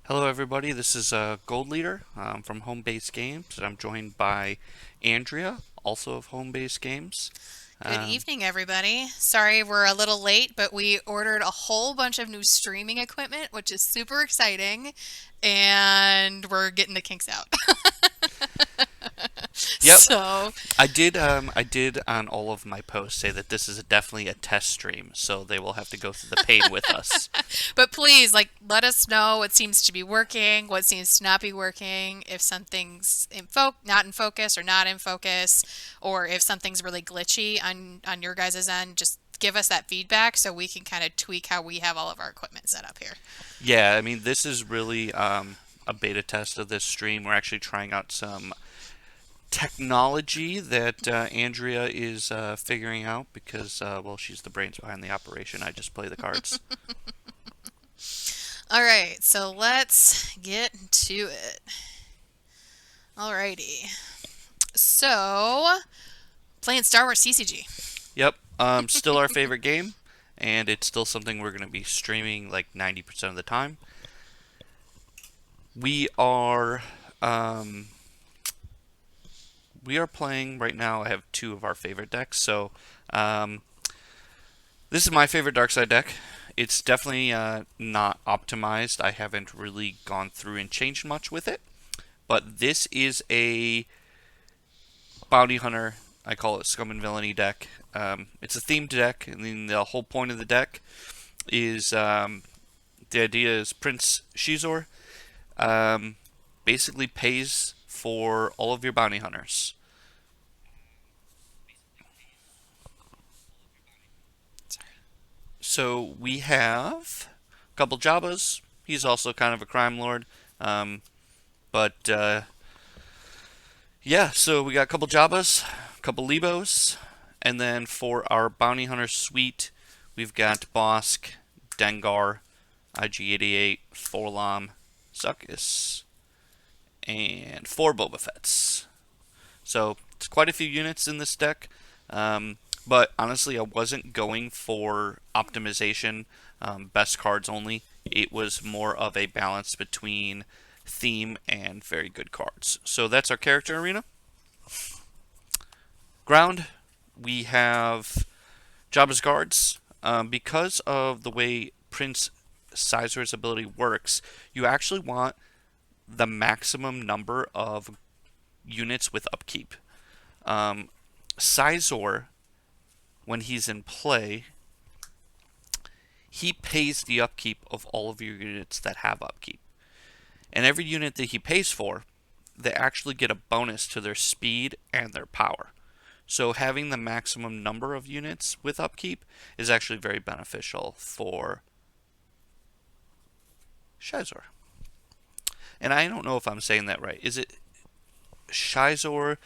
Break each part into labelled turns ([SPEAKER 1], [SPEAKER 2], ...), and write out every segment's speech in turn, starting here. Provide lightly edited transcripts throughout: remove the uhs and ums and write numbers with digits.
[SPEAKER 1] Hello, everybody. This is Gold Leader from Home Base Games, and I'm joined by Andrea, also of Home Base Games.
[SPEAKER 2] Good
[SPEAKER 1] Um,
[SPEAKER 2] evening, everybody. Sorry we're a little late, but we ordered a whole bunch of new streaming equipment, which is super exciting, and we're getting the kinks out.
[SPEAKER 1] yep,
[SPEAKER 2] So,
[SPEAKER 1] I did on all of my posts say that this is definitely a test stream, so they will have to go through the pain with us.
[SPEAKER 2] but please, let us know what seems to be working, what seems to not be working, if something's not in focus or not in focus, or if something's really glitchy on your guys' end. Just give us that feedback so we can kind of tweak how we have all of our equipment set up here.
[SPEAKER 1] Yeah, I mean, this is really a beta test of this stream. We're actually trying out some technology that Andrea is figuring out because, well, she's the brains behind the operation. I just play the cards.
[SPEAKER 2] All right, so let's get to it. Alrighty. So, playing Star Wars TCG.
[SPEAKER 1] Yep, still our favorite game, and it's still something we're going to be streaming like 90% of the time. We are um, we are playing right now. I have two of our favorite decks. So um, this is my favorite dark side deck. It's definitely not optimized. I haven't really gone through and changed much with it, but this is a bounty hunter. I call it Scum and Villainy deck. It's a themed deck, and then the whole point of the deck is the idea is Prince Shizor um, basically pays for all of your bounty hunters. So we have a couple Jabbas. He's also kind of a crime lord. Um, but yeah, so we got a couple Jabbas, a couple Lebos, and then for our bounty hunter suite, we've got Bosk, Dengar, IG-88, Forlom, Zuckuss, and four Boba Fett's. So it's quite a few units in this deck. But honestly, I wasn't going for optimization, best cards only. It was more of a balance between theme and very good cards. So that's our character arena. Ground, we have Jabba's guards. Because of the way Prince Sizer's ability works, you actually want the maximum number of units with upkeep. Um, Sizor, when he's in play, he pays the upkeep of all of your units that have upkeep. And every unit that he pays for, they actually get a bonus to their speed and their power. So having the maximum number of units with upkeep is actually very beneficial for Shizor. And I don't know if I'm saying that right. Is it Shizor,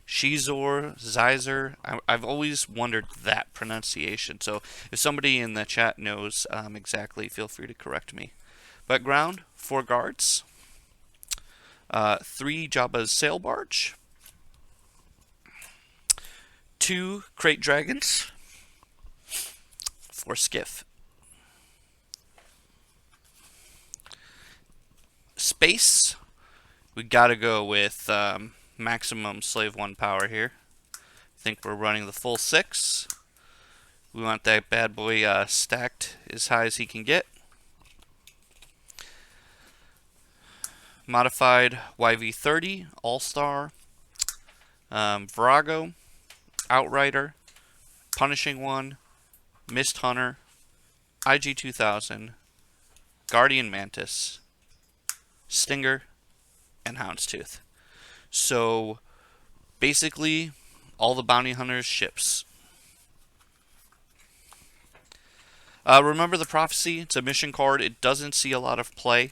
[SPEAKER 1] Shizor, Zizer? I've always wondered that pronunciation. So if somebody in the chat knows exactly, feel free to correct me. But ground, four guards, three Jabba's sail barge, two crate dragons, four skiff. Space, we gotta go with maximum slave one power here. I think we're running the full six. We want that bad boy stacked as high as he can get. Modified YV30, All Star, Virago, Outrider, Punishing One, Mist Hunter, IG-2000, Guardian Mantis, Stinger, and Houndstooth. So basically, all the bounty hunters' ships. Remember the Prophecy? It's a mission card. It doesn't see a lot of play,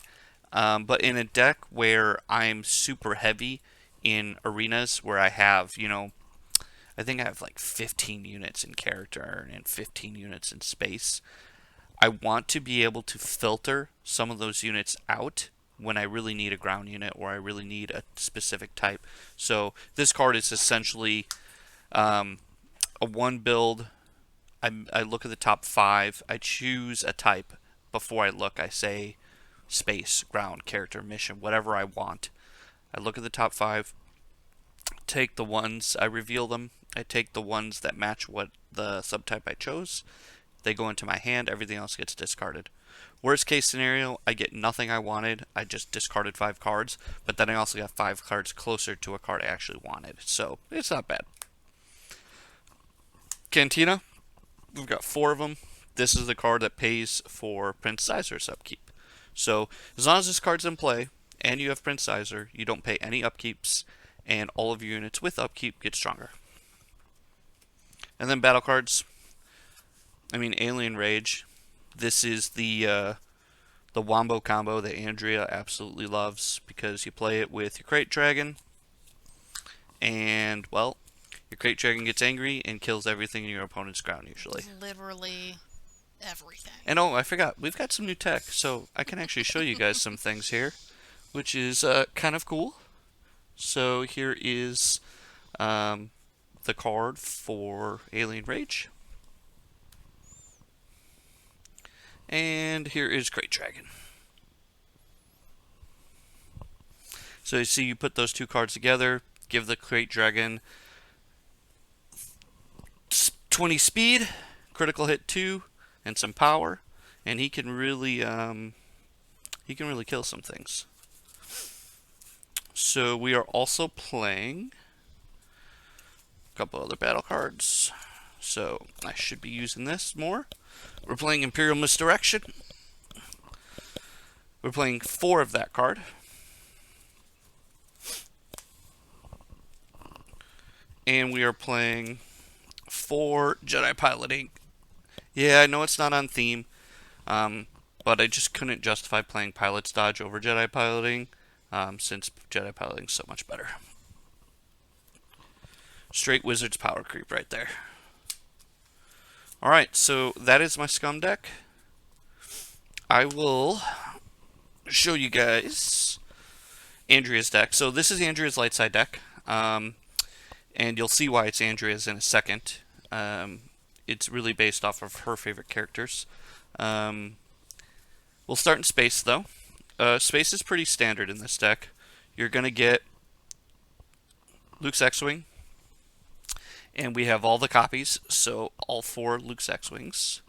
[SPEAKER 1] but in a deck where I'm super heavy in arenas where I have, I think I have like 15 units in character and 15 units in space. I want to be able to filter some of those units out when I really need a ground unit or I really need a specific type. So this card is essentially a one build. I look at the top five. I choose a type before I look. I say, space, ground, character, mission, whatever I want. I look at the top 5, take the ones, I reveal them. I take the ones that match what the subtype I chose. They go into my hand, everything else gets discarded. Worst case scenario, I get nothing I wanted. I just discarded 5 cards, but then I also got 5 cards closer to a card I actually wanted. So it's not bad. Cantina, we've got 4 of them. This is the card that pays for Prince Sizer's upkeep. So as long as this card's in play and you have Prince Sizer, you don't pay any upkeeps, and all of your units with upkeep get stronger. And then battle cards. Alien Rage. This is the Wombo combo that Andrea absolutely loves because you play it with your Crate Dragon, and, well, your Crate Dragon gets angry and kills everything in your opponent's ground, usually.
[SPEAKER 2] Literally everything.
[SPEAKER 1] And oh, I forgot, we've got some new tech, so I can actually show you guys some things here, which is kind of cool. So here is the card for Alien Rage. And here is Crate Dragon. So you see, you put those 2 cards together, give the Crate Dragon 20 speed, critical hit 2, and some power, and he can really kill some things. So we are also playing a couple other battle cards. So I should be using this more. We're playing Imperial Misdirection. We're playing 4 of that card. And we are playing 4 Jedi Piloting. Yeah, I know it's not on theme, but I just couldn't justify playing Pilot's Dodge over Jedi Piloting, since Jedi Piloting is so much better. Straight Wizard's power creep right there. Alright, so that is my Scum deck. I will show you guys Andrea's deck. So this is Andrea's light side deck, and you'll see why it's Andrea's in a second. It's really based off of her favorite characters. We'll start in space, though. Space is pretty standard in this deck. You're going to get Luke's X-Wing, and we have all the copies, so all 4 Luke's X-Wings.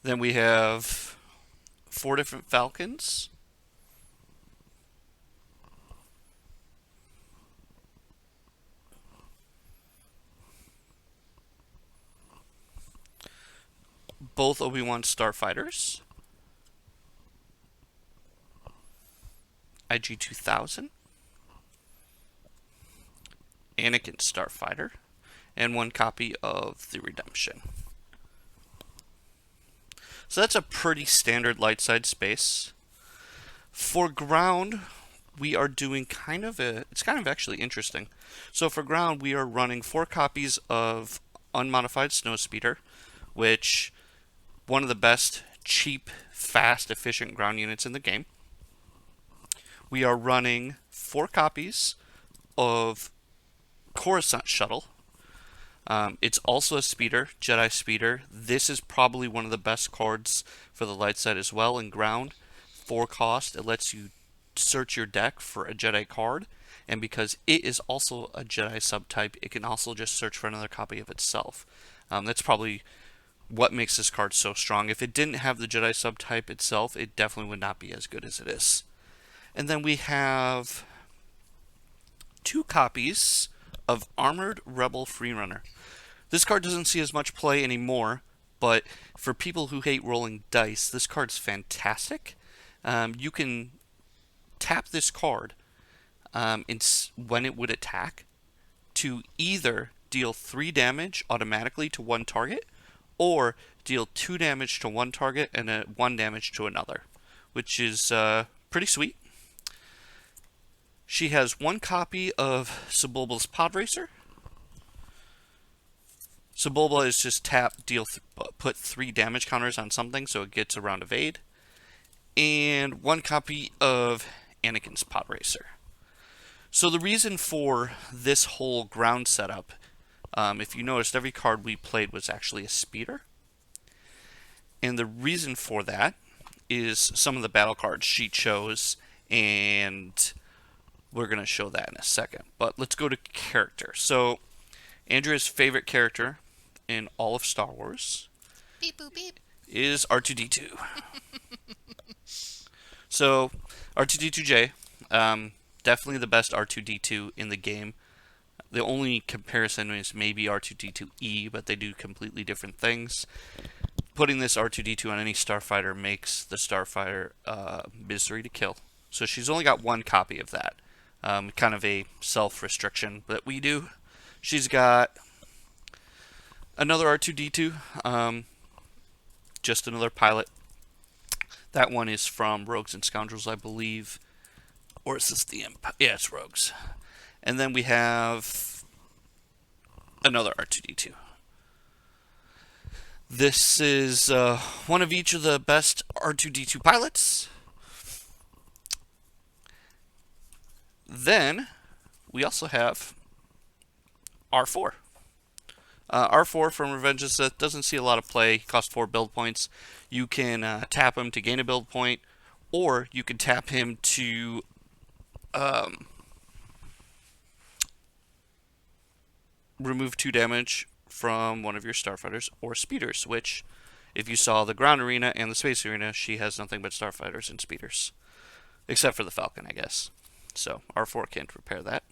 [SPEAKER 1] Then we have 4 different Falcons. Both Obi-Wan Starfighters. IG-2000. Anakin Starfighter. And 1 copy of the Redemption. So that's a pretty standard light side space. For ground, we are doing it's kind of actually interesting. So for ground, we are running 4 copies of Unmodified Snowspeeder, which one of the best cheap, fast, efficient ground units in the game. We are running 4 copies of Coruscant Shuttle. It's also a speeder, Jedi Speeder. This is probably one of the best cards for the light side as well in ground. 4 cost, it lets you search your deck for a Jedi card, and because it is also a Jedi subtype, it can also just search for another copy of itself. That's probably what makes this card so strong. If it didn't have the Jedi subtype itself, it definitely would not be as good as it is. And then we have 2 copies of Armored Rebel Freerunner. This card doesn't see as much play anymore, but for people who hate rolling dice, this card's fantastic. You can tap this card when it would attack to either deal 3 damage automatically to 1 target, or deal 2 damage to 1 target and 1 damage to another, which is pretty sweet. She has 1 copy of Sebulba's Pod Racer. Sebulba is just tap, put 3 damage counters on something so it gets a round of aid. And 1 copy of Anakin's Pod Racer. So the reason for this whole ground setup If you noticed, every card we played was actually a speeder. And the reason for that is some of the battle cards she chose, and we're going to show that in a second. But let's go to character. So, Andrea's favorite character in all of Star Wars
[SPEAKER 2] Beep boop beep.
[SPEAKER 1] is R2D2. So, R2D2J, definitely the best R2D2 in the game. The only comparison is maybe R2D2E, but they do completely different things. Putting this R2D2 on any starfighter makes the starfighter misery to kill. So she's only got one copy of that. Kind of a self-restriction that we do. She's got another R2D2, just another pilot. That one is from Rogues and Scoundrels, I believe. Or is this the Imp? Yeah, it's Rogues. And then we have another R2D2. This is one of each of the best R2D2 pilots. Then we also have R4. R4 from Revenge of the Sith doesn't see a lot of play. Costs 4 build points. You can tap him to gain a build point, or you can tap him to remove 2 damage from one of your starfighters or speeders, which, if you saw the ground arena and the space arena, she has nothing but starfighters and speeders. Except for the Falcon, I guess. So, R4 can't repair that.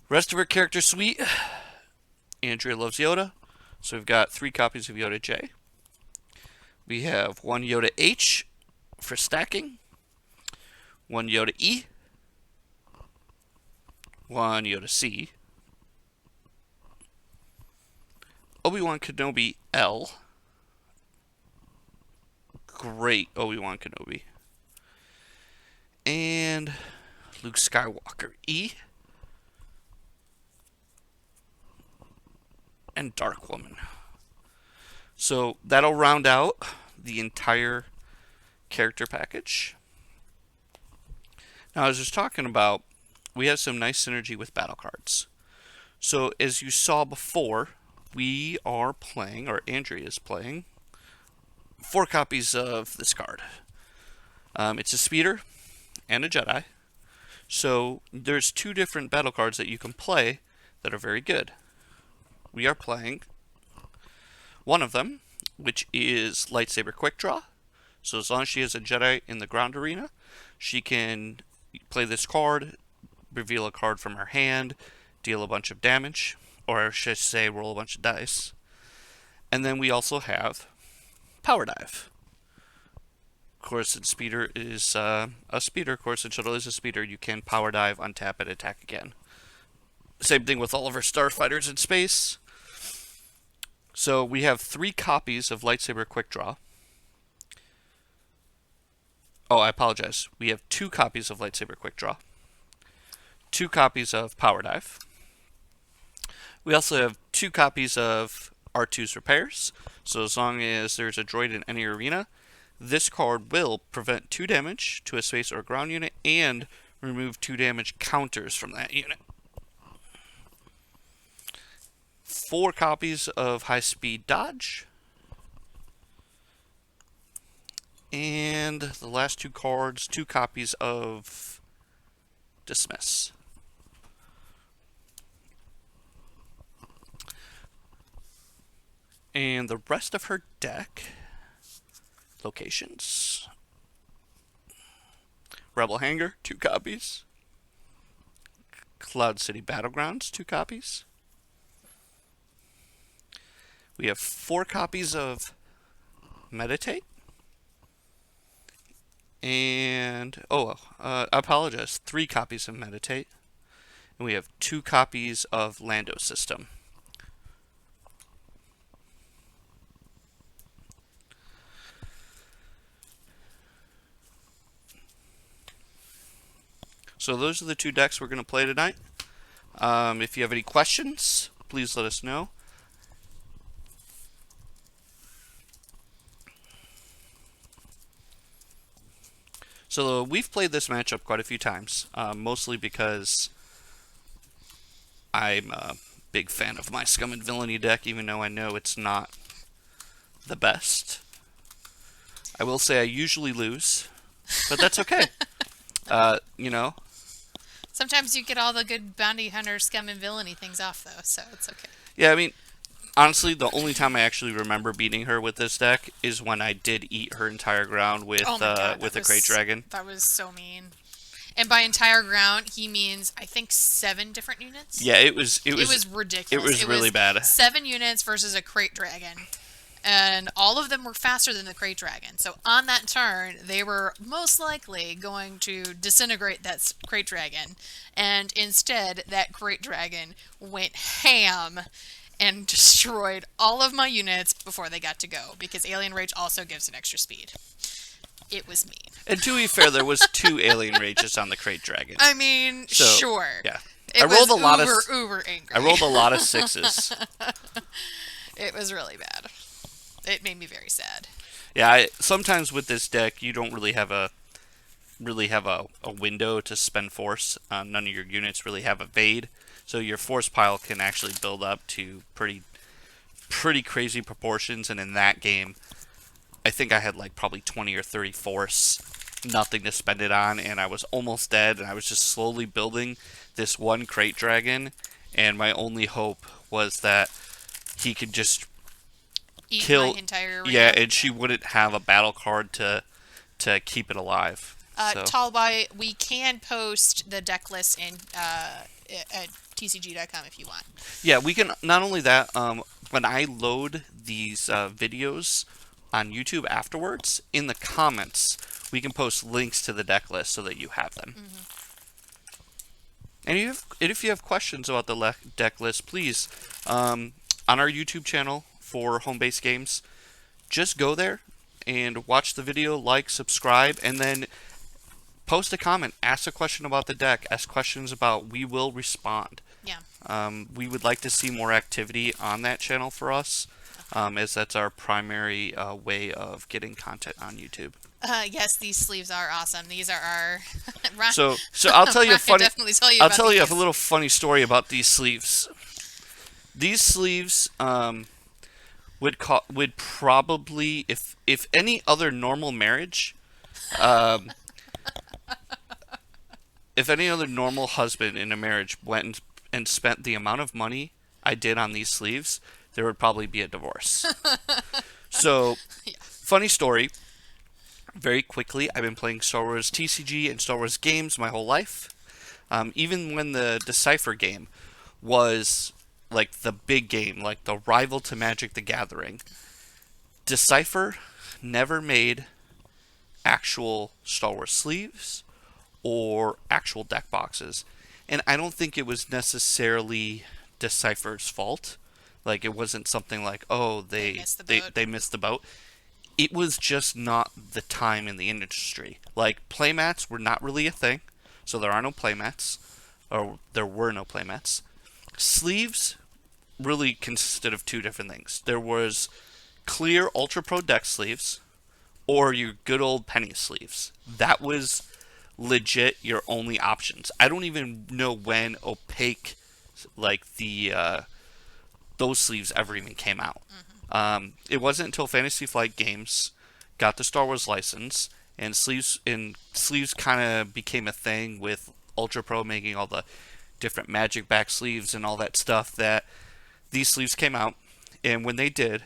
[SPEAKER 1] Rest of her character suite, Andrea loves Yoda, so we've got 3 copies of Yoda J. We have 1 Yoda H for stacking, 1 Yoda E, 1 Yoda C, Obi-Wan Kenobi L. Great Obi-Wan Kenobi. And Luke Skywalker E. And Dark Woman. So that'll round out the entire character package. Now, as I was talking about, we have some nice synergy with battle cards. So as you saw before, we are playing, or Andrea is playing, 4 copies of this card. It's a speeder and a Jedi. So there's 2 different battle cards that you can play that are very good. We are playing one of them, which is Lightsaber Quick Draw. So as long as she has a Jedi in the ground arena, she can play this card, reveal a card from her hand, deal a bunch of damage, or I should say roll a bunch of dice. And then we also have Power Dive. Of course, and Speeder is a speeder. Of course, and Shuttle is a speeder. You can Power Dive, untap it, attack again. Same thing with all of our starfighters in space. So we have 3 copies of Lightsaber Quick Draw. Oh, I apologize. We have 2 copies of Lightsaber Quick Draw. 2 copies of Power Dive. We also have 2 copies of R2's Repairs. So as long as there's a droid in any arena, this card will prevent 2 damage to a space or ground unit and remove 2 damage counters from that unit. 4 copies of High Speed Dodge. And the last 2 cards, 2 copies of Dismiss. And the rest of her deck, locations. Rebel Hangar, 2 copies. Cloud City Battlegrounds, 2 copies. We have 4 copies of Meditate. And, I apologize, 3 copies of Meditate. And we have 2 copies of Lando System. So those are the 2 decks we're going to play tonight. If you have any questions, please let us know. So we've played this matchup quite a few times, mostly because I'm big fan of my Scum and Villainy deck, even though I know it's not the best. I will say I usually lose, but that's okay. You know,
[SPEAKER 2] Sometimes you get all the good bounty hunter scum and villainy things off though, so it's okay.
[SPEAKER 1] yeah, I mean, honestly, the only time I actually remember beating her with this deck is when I did eat her entire ground with
[SPEAKER 2] Oh my god,
[SPEAKER 1] with a Great Dragon.
[SPEAKER 2] that was so mean. And by entire ground, he means I think 7 different units.
[SPEAKER 1] Yeah, it was
[SPEAKER 2] Ridiculous.
[SPEAKER 1] It was really bad.
[SPEAKER 2] 7 units versus a crate dragon. And all of them were faster than the crate dragon. So on that turn, they were most likely going to disintegrate that crate dragon. And instead, that crate dragon went ham and destroyed all of my units before they got to go. Because Alien Rage also gives an extra speed. It was mean.
[SPEAKER 1] And to be fair, there was 2 Alien Rages on the Crate Dragon.
[SPEAKER 2] I mean,
[SPEAKER 1] So,
[SPEAKER 2] sure.
[SPEAKER 1] Yeah.
[SPEAKER 2] It
[SPEAKER 1] I rolled
[SPEAKER 2] was
[SPEAKER 1] a lot
[SPEAKER 2] uber angry.
[SPEAKER 1] I rolled a lot of 6s.
[SPEAKER 2] It was really bad. It made me very sad.
[SPEAKER 1] Yeah, sometimes with this deck, you don't really have a window to spend force. None of your units really have evade, so your force pile can actually build up to pretty crazy proportions. And in that game, I think I had like probably 20 or 30 force, nothing to spend it on, and I was almost dead. And I was just slowly building this one Crate Dragon, and my only hope was that he could just
[SPEAKER 2] Eat
[SPEAKER 1] kill
[SPEAKER 2] my entire arena.
[SPEAKER 1] Yeah, and she wouldn't have a battle card to keep it alive. So.
[SPEAKER 2] Tallboy, we can post the deck list in at TCG.com if you want.
[SPEAKER 1] Yeah, we can. Not only that, when I load these videos on YouTube afterwards, in the comments, we can post links to the deck list so that you have them.
[SPEAKER 2] Mm-hmm.
[SPEAKER 1] And if you have questions about the deck list, please, on our YouTube channel for home-based games, just go there and watch the video, like, subscribe, and then post a comment, ask a question about the deck, ask questions about, we will respond.
[SPEAKER 2] Yeah.
[SPEAKER 1] We would like to see more activity on that channel for us, as that's our primary way of getting content on YouTube.
[SPEAKER 2] Yes, these sleeves are awesome. These are our.
[SPEAKER 1] So I'll tell you a funny.
[SPEAKER 2] Definitely tell you.
[SPEAKER 1] I'll
[SPEAKER 2] about
[SPEAKER 1] tell you
[SPEAKER 2] these.
[SPEAKER 1] a little funny story about these sleeves. These sleeves would probably, if any other normal marriage, if any other normal husband in a marriage went and spent the amount of money I did on these sleeves, there would probably be a divorce. So,
[SPEAKER 2] Yeah.
[SPEAKER 1] funny story. Very quickly, I've been playing Star Wars TCG and Star Wars games my whole life. Even when the Decipher game was like the big game, like the rival to Magic the Gathering, Decipher never made actual Star Wars sleeves or actual deck boxes. And I don't think it was necessarily Decipher's fault. Like, it wasn't something like, oh, they missed the boat. It was just not the time in the industry. Like, playmats were not really a thing, so there are no playmats, or there were no playmats. Sleeves really consisted of 2 different things. There was clear Ultra Pro deck sleeves, or your good old penny sleeves. That was legit your only options. I don't even know when opaque, like those sleeves ever even came out. It wasn't until Fantasy Flight Games got the Star Wars license, and sleeves kind of became a thing with Ultra Pro making all the different Magic back sleeves and all that stuff, that these sleeves came out. And when they did,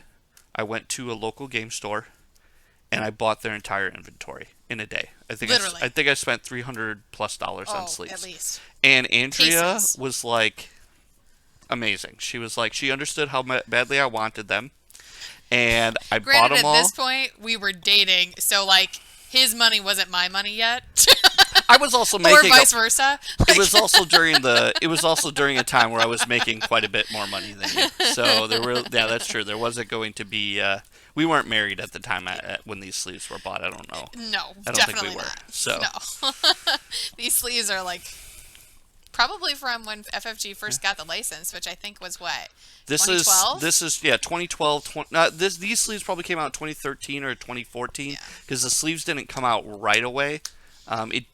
[SPEAKER 1] I went to a local game store and I bought their entire inventory in a day. I think I spent $300+ on sleeves.
[SPEAKER 2] At least.
[SPEAKER 1] And Andrea
[SPEAKER 2] Cases.
[SPEAKER 1] was like amazing. She was like, she understood how badly I wanted them, and I bought them all.
[SPEAKER 2] At this point, we were dating, so like his money wasn't my money yet.
[SPEAKER 1] I was also
[SPEAKER 2] or
[SPEAKER 1] making
[SPEAKER 2] vice versa.
[SPEAKER 1] It was also during a time where I was making quite a bit more money than you. So that's true. There wasn't going to be. We weren't married at the time when these sleeves were bought. I don't know.
[SPEAKER 2] No,
[SPEAKER 1] I don't
[SPEAKER 2] definitely
[SPEAKER 1] think we were.
[SPEAKER 2] not.
[SPEAKER 1] So
[SPEAKER 2] No. These sleeves are like probably from when FFG first got the license, which I think was what?
[SPEAKER 1] This
[SPEAKER 2] 2012?
[SPEAKER 1] is 2012. These sleeves probably came out in 2013 or 2014, because the sleeves didn't come out right away.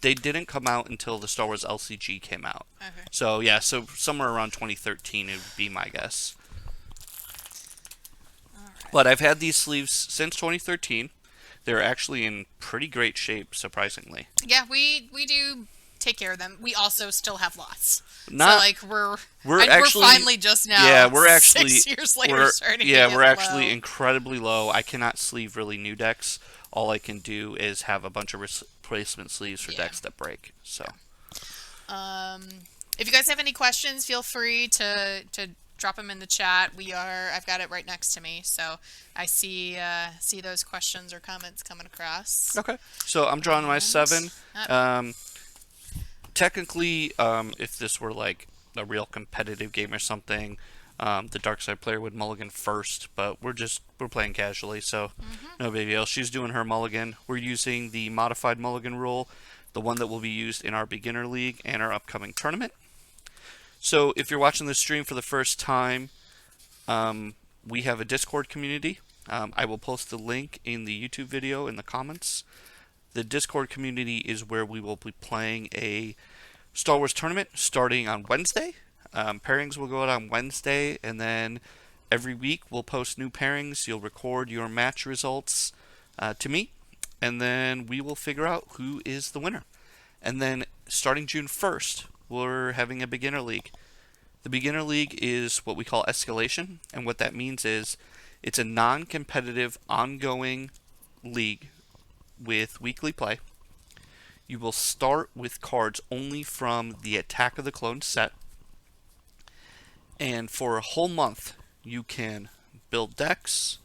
[SPEAKER 1] They didn't come out until the Star Wars LCG came out.
[SPEAKER 2] Okay.
[SPEAKER 1] So yeah, so somewhere around 2013 it would be my guess.
[SPEAKER 2] All
[SPEAKER 1] But
[SPEAKER 2] right.
[SPEAKER 1] I've had these sleeves since 2013. They're actually in pretty great shape, surprisingly.
[SPEAKER 2] Yeah, we do take care of them. We also still have lots. So
[SPEAKER 1] Not
[SPEAKER 2] like
[SPEAKER 1] we're
[SPEAKER 2] we're
[SPEAKER 1] actually
[SPEAKER 2] finally just
[SPEAKER 1] yeah,
[SPEAKER 2] now 6 years later starting to
[SPEAKER 1] we're
[SPEAKER 2] get
[SPEAKER 1] actually
[SPEAKER 2] low.
[SPEAKER 1] incredibly low. I cannot sleeve really new decks. All I can do is have a bunch of replacement sleeves for
[SPEAKER 2] Yeah.
[SPEAKER 1] decks that break. So,
[SPEAKER 2] Um, if you guys have any questions, feel free to drop them in the chat. I've got it right next to me, so I see those questions or comments coming across.
[SPEAKER 1] okay. So I'm drawing my
[SPEAKER 2] And
[SPEAKER 1] 7.
[SPEAKER 2] uh,
[SPEAKER 1] Um, Technically, if this were like a real competitive game or something, the dark side player would mulligan first, but we're playing casually, so no big deal. She's doing her mulligan. We're using the modified mulligan rule, the one that will be used in our beginner league and our upcoming tournament. So if you're watching this stream for the first time, we have a Discord community. I will post the link in the YouTube video in the comments. The Discord community is where we will be playing a Star Wars tournament starting on Wednesday. Pairings will go out on Wednesday, and then every week we'll post new pairings. You'll record your match results to me, and then we will figure out who is the winner. And then starting June 1st, we're having a beginner league. The beginner league is what we call escalation, and what that means is it's a non competitive, ongoing league with weekly play. You will start with cards only from the Attack of the Clones set, and for a whole month, you can build decks,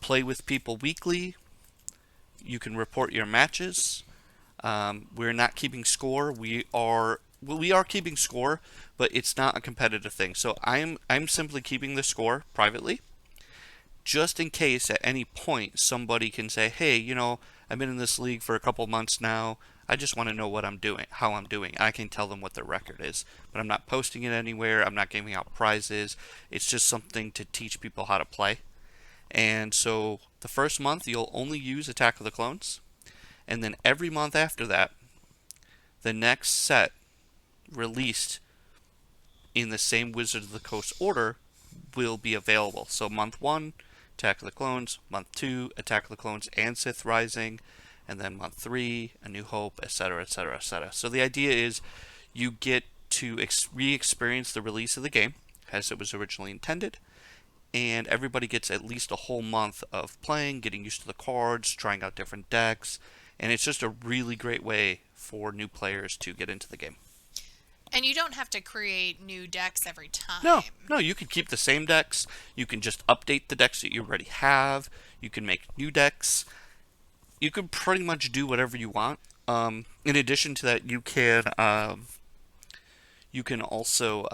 [SPEAKER 1] play with people weekly, you can report your matches. We're not keeping score. We are keeping score, but it's not a competitive thing. So I'm simply keeping the score privately, just in case at any point somebody can say, hey, I've been in this league for a couple months now. I just want to know what I'm doing, how I'm doing. I can tell them what their record is, but I'm not posting it anywhere. I'm not giving out prizes. It's just something to teach people how to play. And so the first month you'll only use Attack of the Clones, and then every month after that, the next set released in the same Wizard of the Coast order will be available. So month 1, Attack of the Clones, month 2, Attack of the Clones and Sith Rising, and then month 3, A New Hope, etc., etc., etc. So the idea is you get to re-experience the release of the game as it was originally intended, and everybody gets at least a whole month of playing, getting used to the cards, trying out different decks, and it's just a really great way for new players to get into the game.
[SPEAKER 2] and you don't have to create new decks every
[SPEAKER 1] No,
[SPEAKER 2] time.
[SPEAKER 1] no, you can keep the same decks. You can just update the decks that you already have. You can make new decks. You can pretty much do whatever you want. In addition to that, you can also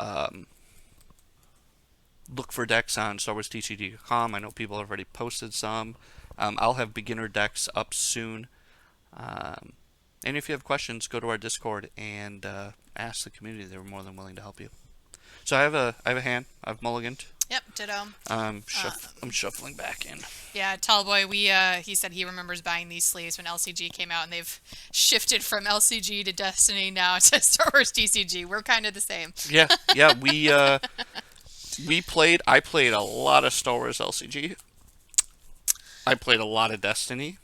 [SPEAKER 1] look for decks on SWTCG.com. I know people have already posted some. I'll have beginner decks up soon. Um, and if you have questions, go to our Discord and ask the community. They're more than willing to help you. So I have a hand. I've mulliganed.
[SPEAKER 2] Yep, ditto.
[SPEAKER 1] I'm shuffling back in.
[SPEAKER 2] Yeah, Tallboy, he said he remembers buying these sleeves when LCG came out, and they've shifted from LCG to Destiny now to Star Wars TCG. We're kind of the same.
[SPEAKER 1] Yeah, yeah. We played. I played a lot of Star Wars LCG. I played a lot of Destiny,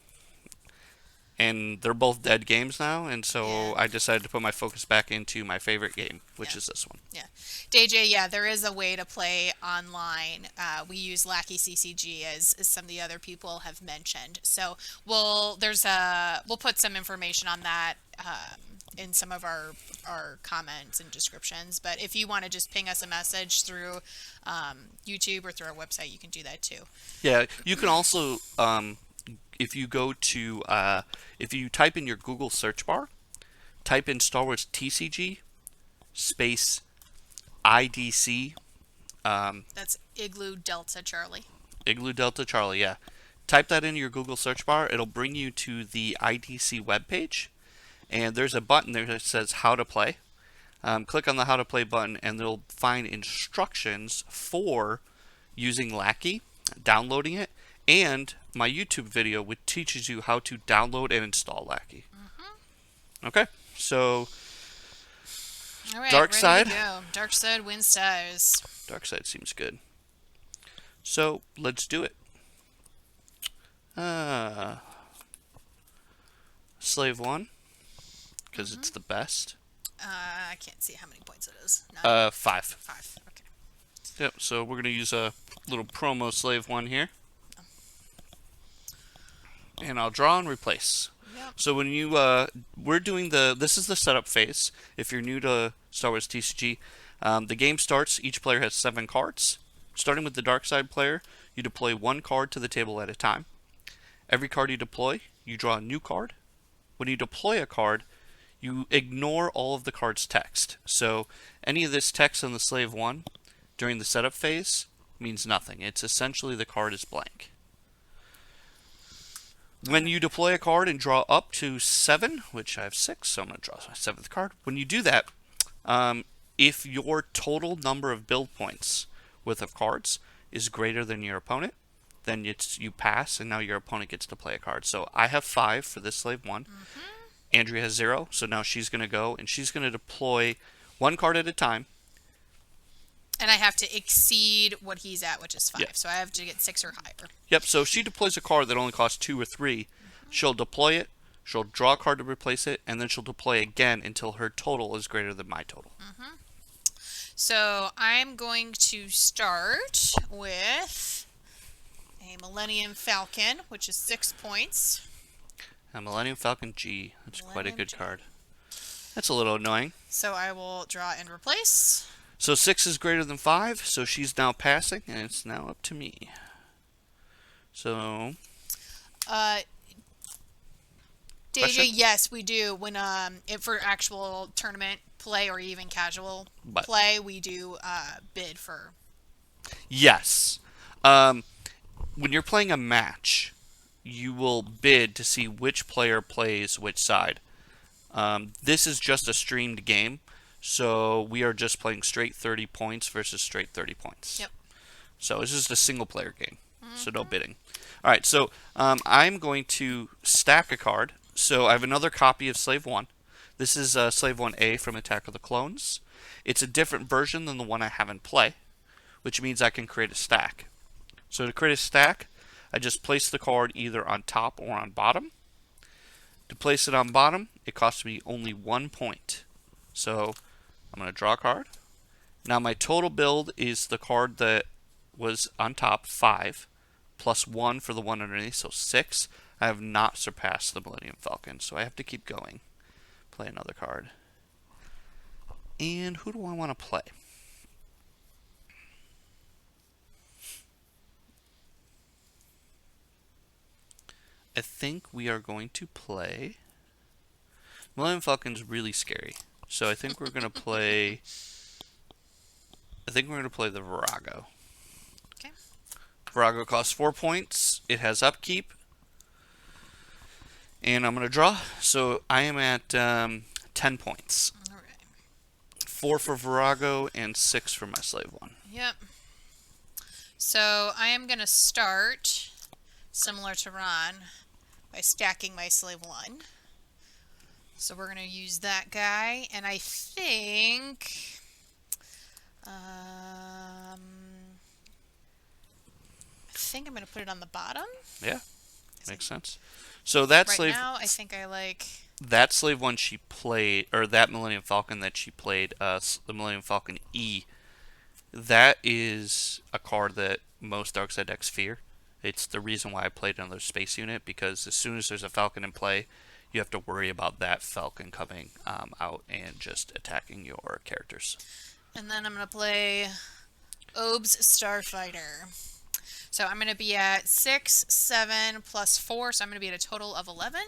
[SPEAKER 1] and they're both dead games now. And
[SPEAKER 2] Yeah.
[SPEAKER 1] so I decided to put my focus back into my favorite game, which
[SPEAKER 2] Yeah.
[SPEAKER 1] is this one.
[SPEAKER 2] Yeah. DJ, yeah, there is a way to play online. We use Lackey CCG as some of the other people have mentioned. So we'll put some information on that in some of our comments and descriptions. But if you want to just ping us a message through YouTube or through our website, you can do that too.
[SPEAKER 1] Yeah, you can also if you go to if you type in your Google search bar, type in Star Wars TCG space IDC.
[SPEAKER 2] That's Igloo Delta Charlie.
[SPEAKER 1] Igloo Delta Charlie, yeah. Type that into your Google search bar. It'll bring you to the IDC webpage, and there's a button there that says How to Play. Click on the How to Play button, and they'll find instructions for using Lackey, downloading it, and my YouTube video which teaches you how to download and install Lackey. Okay, so
[SPEAKER 2] All right,
[SPEAKER 1] dark
[SPEAKER 2] ready to
[SPEAKER 1] side.
[SPEAKER 2] go. Dark side wins ties.
[SPEAKER 1] Dark side seems good. So let's do it. Uh, Slave one, because
[SPEAKER 2] Mm-hmm.
[SPEAKER 1] it's the best.
[SPEAKER 2] I can't see how many points it is. Nine?
[SPEAKER 1] 5.
[SPEAKER 2] Five. Okay.
[SPEAKER 1] Yep. So we're gonna use a little promo slave one here, and I'll draw and replace.
[SPEAKER 2] Yep.
[SPEAKER 1] So when you we're doing this is the setup phase. If you're new to Star Wars TCG, the game starts. Each player has 7 cards. Starting with the dark side player, you deploy 1 card to the table at a time. Every card you deploy, you draw a new card. When you deploy a card, you ignore all of the card's text. So any of this text on the slave one during the setup phase means nothing. It's essentially the card is blank. When you deploy a card and draw up to 7, which I have 6, so I'm going to draw my 7th card. When you do that, if your total number of build points with of cards is greater than your opponent, then you pass, and now your opponent gets to play a card. So I have 5 for this slave 1.
[SPEAKER 2] Mm-hmm.
[SPEAKER 1] Andrea has 0, so now she's going to go, and she's going to deploy 1 card at a time.
[SPEAKER 2] And I have to exceed what he's at, which is 5.
[SPEAKER 1] Yeah.
[SPEAKER 2] So I have to get 6 or higher.
[SPEAKER 1] Yep, so if she deploys a card that only costs 2 or 3, she'll deploy it, she'll draw a card to replace it, and then she'll deploy again until her total is greater than my total.
[SPEAKER 2] Mm-hmm. So I'm going to start with a Millennium Falcon, which is 6 points.
[SPEAKER 1] A Millennium Falcon G. That's quite a
[SPEAKER 2] Millennium
[SPEAKER 1] good
[SPEAKER 2] G.
[SPEAKER 1] card. That's a little annoying.
[SPEAKER 2] So I will draw and replace.
[SPEAKER 1] So 6 is greater than 5, so she's now passing, and it's now up to me. So,
[SPEAKER 2] Deja,
[SPEAKER 1] question?
[SPEAKER 2] yes, we do. When if for actual tournament play or even casual
[SPEAKER 1] But
[SPEAKER 2] play, we do bid for.
[SPEAKER 1] yes. When you're playing a match, you will bid to see which player plays which side. This is just a streamed game, so we are just playing straight 30 points versus straight 30 points.
[SPEAKER 2] Yep.
[SPEAKER 1] So it's just a single player game, so no
[SPEAKER 2] Mm-hmm.
[SPEAKER 1] bidding. All right, so I'm going to stack a card. So I have another copy of Slave 1. This is Slave 1A from Attack of the Clones. It's a different version than the one I have in play, which means I can create a stack. So to create a stack, I just place the card either on top or on bottom. To place it on bottom, it costs me only 1 point. So I'm going to draw a card. Now my total build is the card that was on top, 5, plus 1 for the one underneath, so 6. I have not surpassed the Millennium Falcon, so I have to keep going. Play another card. And who do I want to play? I think we are going to play... Millennium Falcon's really scary, so I think we're going to play... I think we're going to play the Virago.
[SPEAKER 2] Okay.
[SPEAKER 1] Virago costs 4 points. It has upkeep. And I'm going to draw. So I am at 10 points.
[SPEAKER 2] All right.
[SPEAKER 1] 4 for Virago and 6 for my slave one.
[SPEAKER 2] Yep. So I am going to start, similar to Ron, by stacking my slave 1. So we're going to use that guy, and I think... I think I'm going to put it on the bottom.
[SPEAKER 1] Yeah, makes sense. So that
[SPEAKER 2] Right
[SPEAKER 1] slave...
[SPEAKER 2] now, I think I like...
[SPEAKER 1] That slave one she played, or that Millennium Falcon that she played, the Millennium Falcon E, that is a card that most Darkside decks fear. It's the reason why I played another space unit, because as soon as there's a Falcon in play, you have to worry about that Falcon coming out and just attacking your characters.
[SPEAKER 2] And then I'm going to play Obe's Starfighter. So I'm going to be at 6, 7, plus 4, so I'm going to be at a total of 11.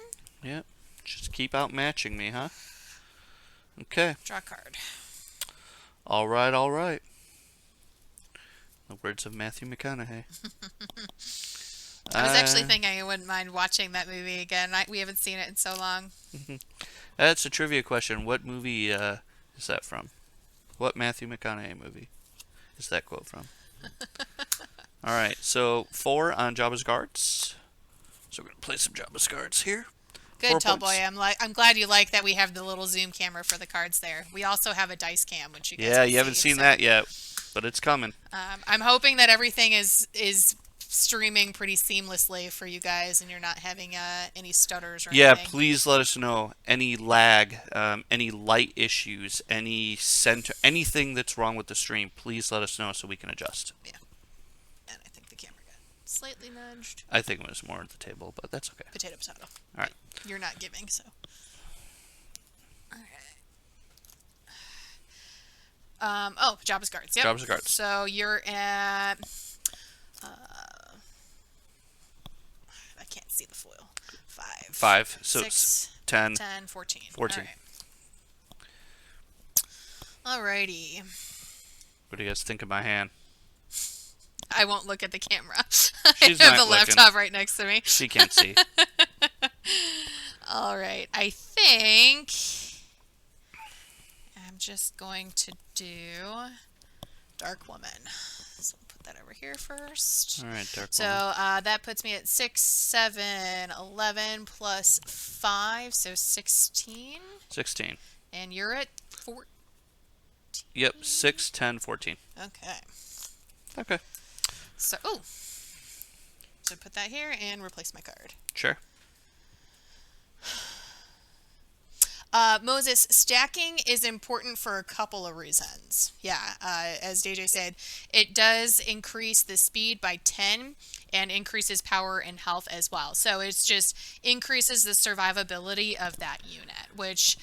[SPEAKER 1] Yep. Just keep out matching me, huh? Okay.
[SPEAKER 2] Draw a card.
[SPEAKER 1] All right, all right. The words of Matthew McConaughey.
[SPEAKER 2] I was actually thinking I wouldn't mind watching that movie again. We haven't seen it in so long.
[SPEAKER 1] That's a trivia question. What movie is that from? What Matthew McConaughey movie is that quote from? All right, so 4 on Jabba's Guards. So we're going to play some Jabba's Guards here.
[SPEAKER 2] Good, Tallboy. I'm glad you like that we have the little zoom camera for the cards there. We also have a dice cam, which you guys
[SPEAKER 1] Yeah,
[SPEAKER 2] can
[SPEAKER 1] you haven't
[SPEAKER 2] see.
[SPEAKER 1] seen
[SPEAKER 2] So
[SPEAKER 1] that yet, but it's coming.
[SPEAKER 2] I'm hoping that everything is streaming pretty seamlessly for you guys, and you're not having any stutters or
[SPEAKER 1] Yeah,
[SPEAKER 2] anything.
[SPEAKER 1] please let us know any lag, any light issues, any center, anything that's wrong with the stream. Please let us know so we can adjust.
[SPEAKER 2] Yeah. And I think the camera got slightly nudged.
[SPEAKER 1] I think it was more at the table, but that's okay.
[SPEAKER 2] Potato, potato.
[SPEAKER 1] All right.
[SPEAKER 2] You're not giving, so. All right. Oh, Jabba's guards. Yep.
[SPEAKER 1] Jabba's guards.
[SPEAKER 2] So you're at. I can't see the foil.
[SPEAKER 1] 5. So
[SPEAKER 2] 6,
[SPEAKER 1] 10,
[SPEAKER 2] 10, 14.
[SPEAKER 1] 14.
[SPEAKER 2] All right. Alrighty.
[SPEAKER 1] What do you guys think of my hand?
[SPEAKER 2] I won't look at the camera. I
[SPEAKER 1] She's
[SPEAKER 2] have
[SPEAKER 1] not
[SPEAKER 2] the
[SPEAKER 1] looking.
[SPEAKER 2] laptop right next to me.
[SPEAKER 1] She can't see.
[SPEAKER 2] All right. I think I'm just going to do Dark Woman. So we'll put that over here first.
[SPEAKER 1] All right, Dark
[SPEAKER 2] So that puts me at 6, 7, 11 plus 5, so 16.
[SPEAKER 1] 16.
[SPEAKER 2] And you're at 14.
[SPEAKER 1] Yep, 6, 10, 14.
[SPEAKER 2] Okay.
[SPEAKER 1] Okay.
[SPEAKER 2] So, so put that here and replace my card.
[SPEAKER 1] Sure.
[SPEAKER 2] Moses, stacking is important for a couple of reasons. Yeah, as DJ said, it does increase the speed by 10 and increases power and health as well. So it's just increases the survivability of that unit, which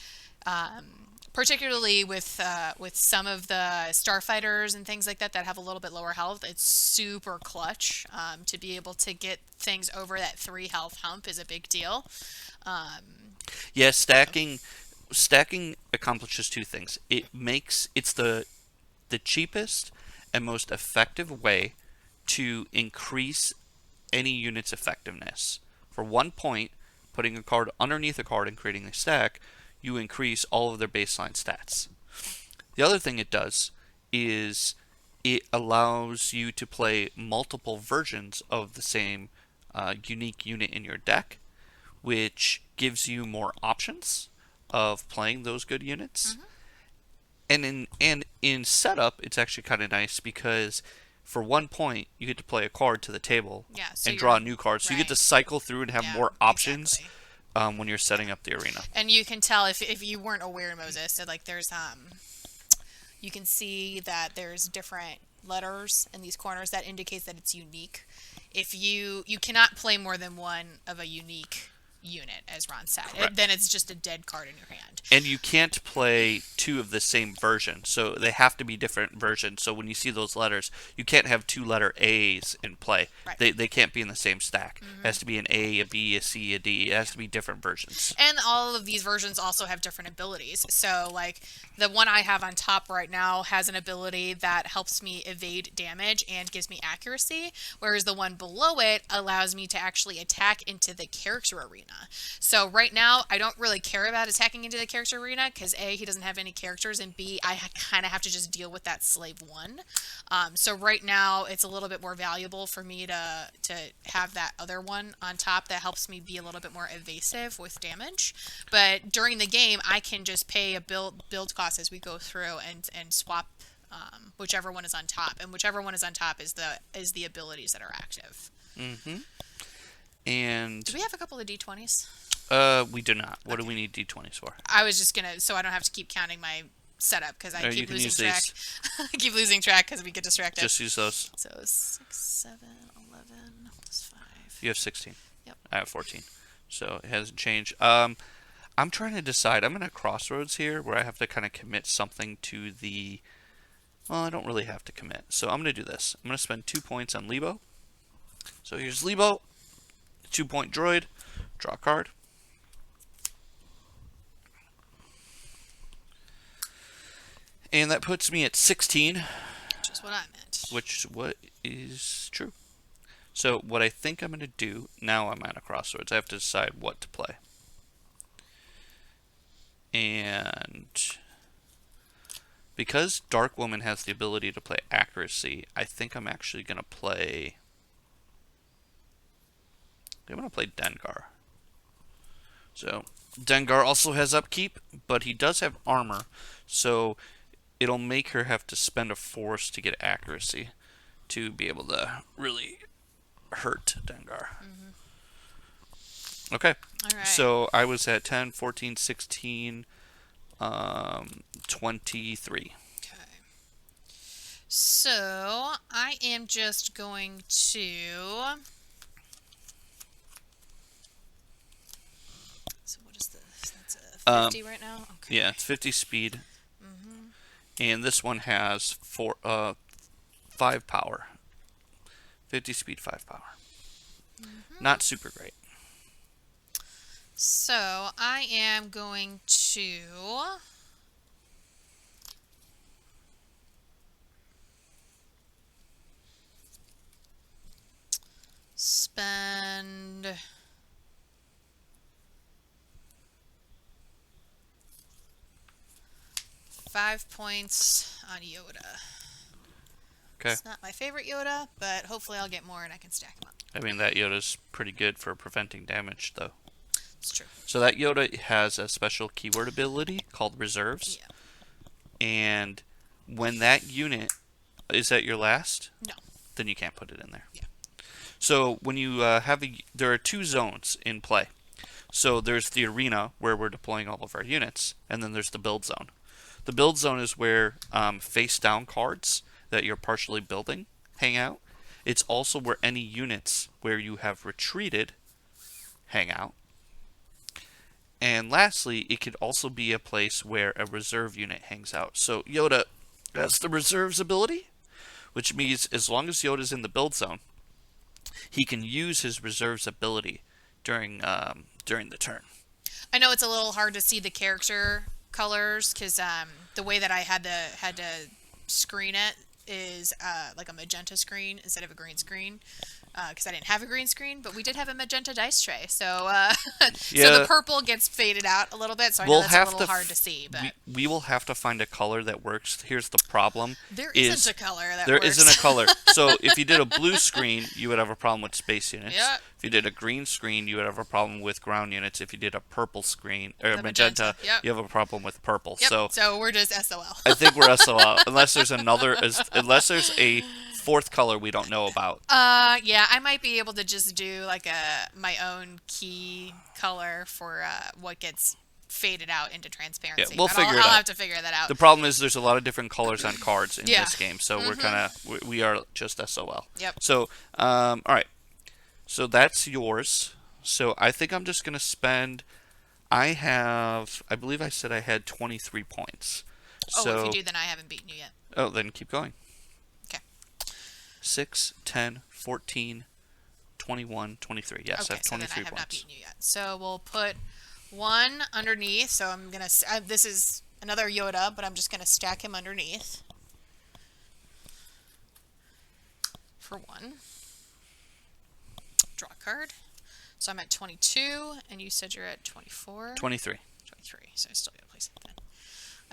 [SPEAKER 2] particularly with some of the starfighters and things like that that have a little bit lower health, it's super clutch. To be able to get things over that 3 health hump is a big deal.
[SPEAKER 1] Yeah, stacking accomplishes two things. It's the cheapest and most effective way to increase any unit's effectiveness. For 1 point, putting a card underneath a card and creating a stack, you increase all of their baseline stats. The other thing it does is it allows you to play multiple versions of the same unique unit in your deck, which gives you more options of playing those good units. And in setup, it's actually kind of nice because for 1 point, you get to play a card to the table
[SPEAKER 2] So
[SPEAKER 1] and draw a new card. So you get to
[SPEAKER 2] right.
[SPEAKER 1] cycle through and have more options
[SPEAKER 2] Exactly.
[SPEAKER 1] when you're setting up the arena.
[SPEAKER 2] And you can tell if you weren't aware, Moses, so like there's you can see that there's different letters in these corners that indicates that it's unique. If you cannot play more than one of a unique unit, as Ron said. Then it's just a dead card in your hand.
[SPEAKER 1] And you can't play 2 of the same version, so they have to be different versions. So when you see those letters, you can't have 2 letter A's in play.
[SPEAKER 2] Right.
[SPEAKER 1] They can't be in the same stack. It has to be an A, a B, a C, a D. It has to be different versions.
[SPEAKER 2] And all of these versions also have different abilities. So, like, the one I have on top right now has an ability that helps me evade damage and gives me accuracy, whereas the one below it allows me to actually attack into the character arena. So right now, I don't really care about attacking into the character arena because A, he doesn't have any characters, and B, I kind of have to just deal with that slave 1. So right now, it's a little bit more valuable for me to have that other one on top that helps me be a little bit more evasive with damage. But during the game, I can just pay a build cost as we go through and swap whichever one is on top, and whichever one is on top is the abilities that are active.
[SPEAKER 1] And
[SPEAKER 2] do we have a couple of D20s?
[SPEAKER 1] We do not. What do we need D20s for?
[SPEAKER 2] I was just gonna, so I don't have to keep counting my setup because I keep losing track. I keep losing track because we get distracted.
[SPEAKER 1] Just use those.
[SPEAKER 2] So 6, 7, 11 plus 5.
[SPEAKER 1] You have 16.
[SPEAKER 2] Yep.
[SPEAKER 1] I have 14. So it hasn't changed. I'm trying to decide. I'm in a crossroads here where I have to kind of commit something to the... Well, I don't really have to commit. So I'm going to do this. I'm going to spend 2 points on Lebo. So here's Lebo. 2-point droid. Draw a card. And that puts me at 16.
[SPEAKER 2] Which is what I meant.
[SPEAKER 1] Which what is true. So what I think I'm going to do, now I'm at a crossroads. I have to decide what to play. And because Dark Woman has the ability to play accuracy, I think I'm actually going to play... I'm going to play Dengar. So Dengar also has upkeep, but he does have armor, so it'll make her have to spend a force to get accuracy to be able to really hurt Dengar. Okay,
[SPEAKER 2] All right.
[SPEAKER 1] so I was at 10, 14, 16, 23.
[SPEAKER 2] Okay. So I am just going to. So what is this? That's a
[SPEAKER 1] Um,
[SPEAKER 2] 50 right now.
[SPEAKER 1] yeah,
[SPEAKER 2] Okay.
[SPEAKER 1] it's 50 speed,
[SPEAKER 2] Mm-hmm.
[SPEAKER 1] and this one has 5 power. 50 speed, 5 power.
[SPEAKER 2] Mm-hmm.
[SPEAKER 1] Not super great.
[SPEAKER 2] So I am going to. Spend 5 points on Yoda.
[SPEAKER 1] Okay.
[SPEAKER 2] It's not my favorite Yoda, but hopefully I'll get more and I can stack them up.
[SPEAKER 1] I mean, that Yoda's pretty good for preventing damage, though.
[SPEAKER 2] It's true.
[SPEAKER 1] So that Yoda has a special keyword ability called Reserves,
[SPEAKER 2] Yeah.
[SPEAKER 1] and when that unit is at your last,
[SPEAKER 2] No.
[SPEAKER 1] then you can't put it in there.
[SPEAKER 2] Yeah.
[SPEAKER 1] So when you there are 2 zones in play. So there's the arena where we're deploying all of our units, and then there's the build zone. The build zone is where face down cards that you're partially building hang out. It's also where any units where you have retreated hang out. And lastly, it could also be a place where a reserve unit hangs out. So Yoda has the reserves ability, which means as long as Yoda's in the build zone, he can use his reserves ability during the turn.
[SPEAKER 2] I know it's a little hard to see the character colors because the way that I had to screen it is like a magenta screen instead of a green screen because I didn't have a green screen, but we did have a magenta dice tray, so so the
[SPEAKER 1] Yeah,
[SPEAKER 2] purple gets faded out a little bit, so I know
[SPEAKER 1] we'll
[SPEAKER 2] that's a
[SPEAKER 1] have
[SPEAKER 2] little
[SPEAKER 1] to.
[SPEAKER 2] hard to see, but
[SPEAKER 1] We will have to find a color that works. Here's the problem:
[SPEAKER 2] there isn't
[SPEAKER 1] is
[SPEAKER 2] a color that
[SPEAKER 1] there
[SPEAKER 2] works.
[SPEAKER 1] isn't a color. So if you did a blue screen, you would have a problem with space units.
[SPEAKER 2] Yeah,
[SPEAKER 1] If you did a green screen, you would have a problem with ground units. If you did a purple screen or
[SPEAKER 2] the
[SPEAKER 1] magenta,
[SPEAKER 2] magenta. Yep.
[SPEAKER 1] you have a problem with purple.
[SPEAKER 2] Yep.
[SPEAKER 1] So
[SPEAKER 2] So we're just SOL.
[SPEAKER 1] I think we're SOL unless there's unless there's a fourth color we don't know about.
[SPEAKER 2] Yeah, I might be able to just do like my own key color for what gets faded out into
[SPEAKER 1] Yeah,
[SPEAKER 2] transparency.
[SPEAKER 1] we'll
[SPEAKER 2] But
[SPEAKER 1] figure it
[SPEAKER 2] I'll
[SPEAKER 1] out.
[SPEAKER 2] have to figure that out.
[SPEAKER 1] The problem is there's a lot of different colors on cards in
[SPEAKER 2] Yeah.
[SPEAKER 1] this game, so
[SPEAKER 2] Mm-hmm.
[SPEAKER 1] we are just SOL.
[SPEAKER 2] Yep.
[SPEAKER 1] So all right, so that's yours. So I think I'm just gonna spend. I believe I said I had 23 points.
[SPEAKER 2] Oh, if you
[SPEAKER 1] So
[SPEAKER 2] do, then I haven't beaten you yet.
[SPEAKER 1] oh, then keep going.
[SPEAKER 2] Okay.
[SPEAKER 1] 6, 10, 14, 21, 23. Yes, I
[SPEAKER 2] Okay,
[SPEAKER 1] have
[SPEAKER 2] so then I
[SPEAKER 1] 23
[SPEAKER 2] have not
[SPEAKER 1] points.
[SPEAKER 2] beaten you yet. So we'll put one underneath. So I'm gonna. This is another Yoda, but I'm just gonna stack him underneath for one. Draw a card. So I'm at 22, and you said you're at 24.
[SPEAKER 1] 23.
[SPEAKER 2] 23. So I still gotta place it then.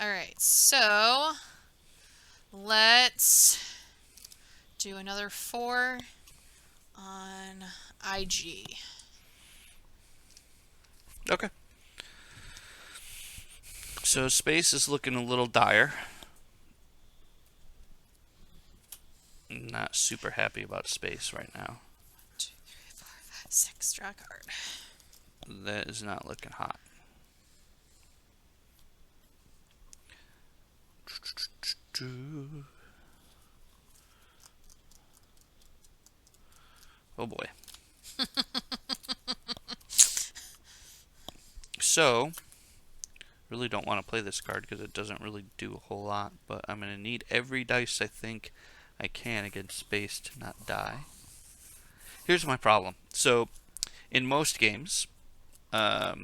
[SPEAKER 2] All right. So let's do another 4 on IG.
[SPEAKER 1] Okay. So space is looking a little dire. Not super happy about space right now.
[SPEAKER 2] 2, 3, 4, 5, 6. Draw a card.
[SPEAKER 1] That is not looking hot. Oh boy. So, really don't want to play this card because it doesn't really do a whole lot, but I'm going to need every dice I think I can against space to not die. Here's my problem. So, in most games, I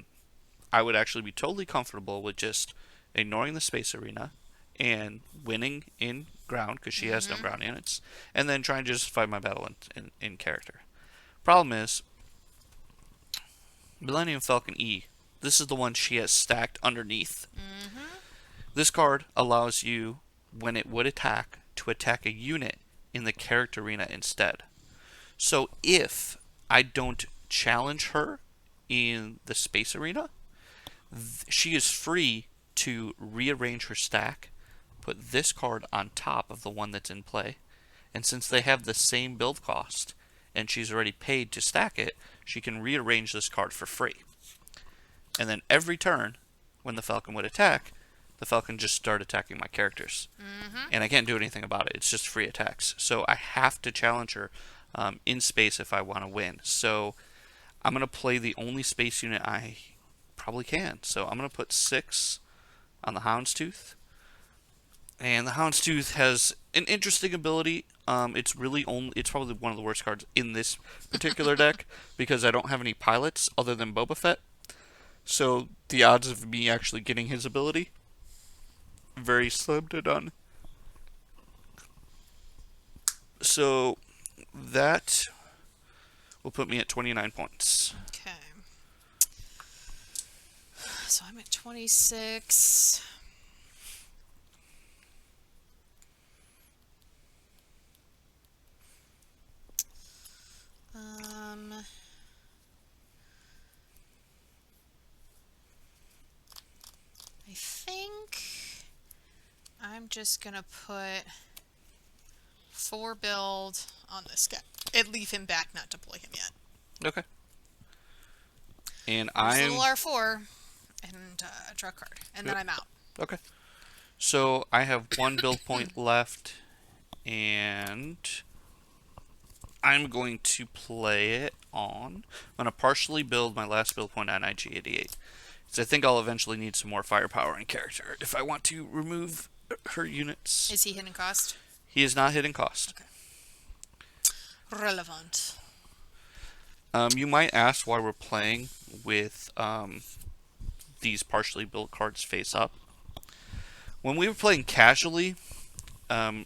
[SPEAKER 1] would actually be totally comfortable with just ignoring the space arena and winning in ground because she has no ground units, and then trying to justify my battle in character. Problem is, Millennium Falcon E. This is the one she has stacked underneath.
[SPEAKER 2] Mm-hmm.
[SPEAKER 1] This card allows you, when it would attack, to attack a unit in the character arena instead. So if I don't challenge her in the space arena, she is free to rearrange her stack, put this card on top of the one that's in play, and since they have the same build cost, and she's already paid to stack it, she can rearrange this card for free. And then every turn, when the Falcon would attack, the Falcon just start attacking my characters. And I can't do anything about it. It's just free attacks. So I have to challenge her in space if I want to win. So I'm going to play the only space unit I probably can. So I'm going to put 6 on the Houndstooth. And the Houndstooth has an interesting ability. It's probably one of the worst cards in this particular deck because I don't have any pilots other than Boba Fett. So the odds of me actually getting his ability, very slim to none. So that will put me at 29 points.
[SPEAKER 2] Okay. So I'm at 26. I think I'm just gonna put 4 build on this guy and leave him back, not deploy him yet.
[SPEAKER 1] Okay. And
[SPEAKER 2] There's a
[SPEAKER 1] I'm
[SPEAKER 2] little R4 and draw a card, and then I'm out.
[SPEAKER 1] okay. So I have 1 build point left, and I'm going to play it on. I'm going to partially build my last build point on IG-88. So I think I'll eventually need some more firepower and character if I want to remove her units.
[SPEAKER 2] Is he hidden cost?
[SPEAKER 1] He is not hidden cost.
[SPEAKER 2] Okay. Relevant.
[SPEAKER 1] You might ask why we're playing with these partially built cards face up. When we were playing casually,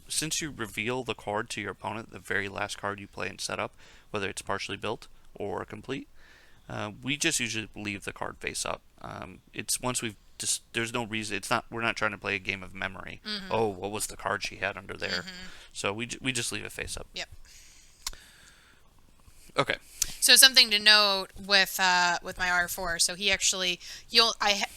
[SPEAKER 1] since you reveal the card to your opponent, the very last card you play in setup, whether it's partially built or complete, we just usually leave the card face up. It's once we've just there's no reason. We're not trying to play a game of memory. Oh, what was the card she had under there? So we just leave it face up.
[SPEAKER 2] Yep.
[SPEAKER 1] Okay.
[SPEAKER 2] So something to note with my R4. So he actually,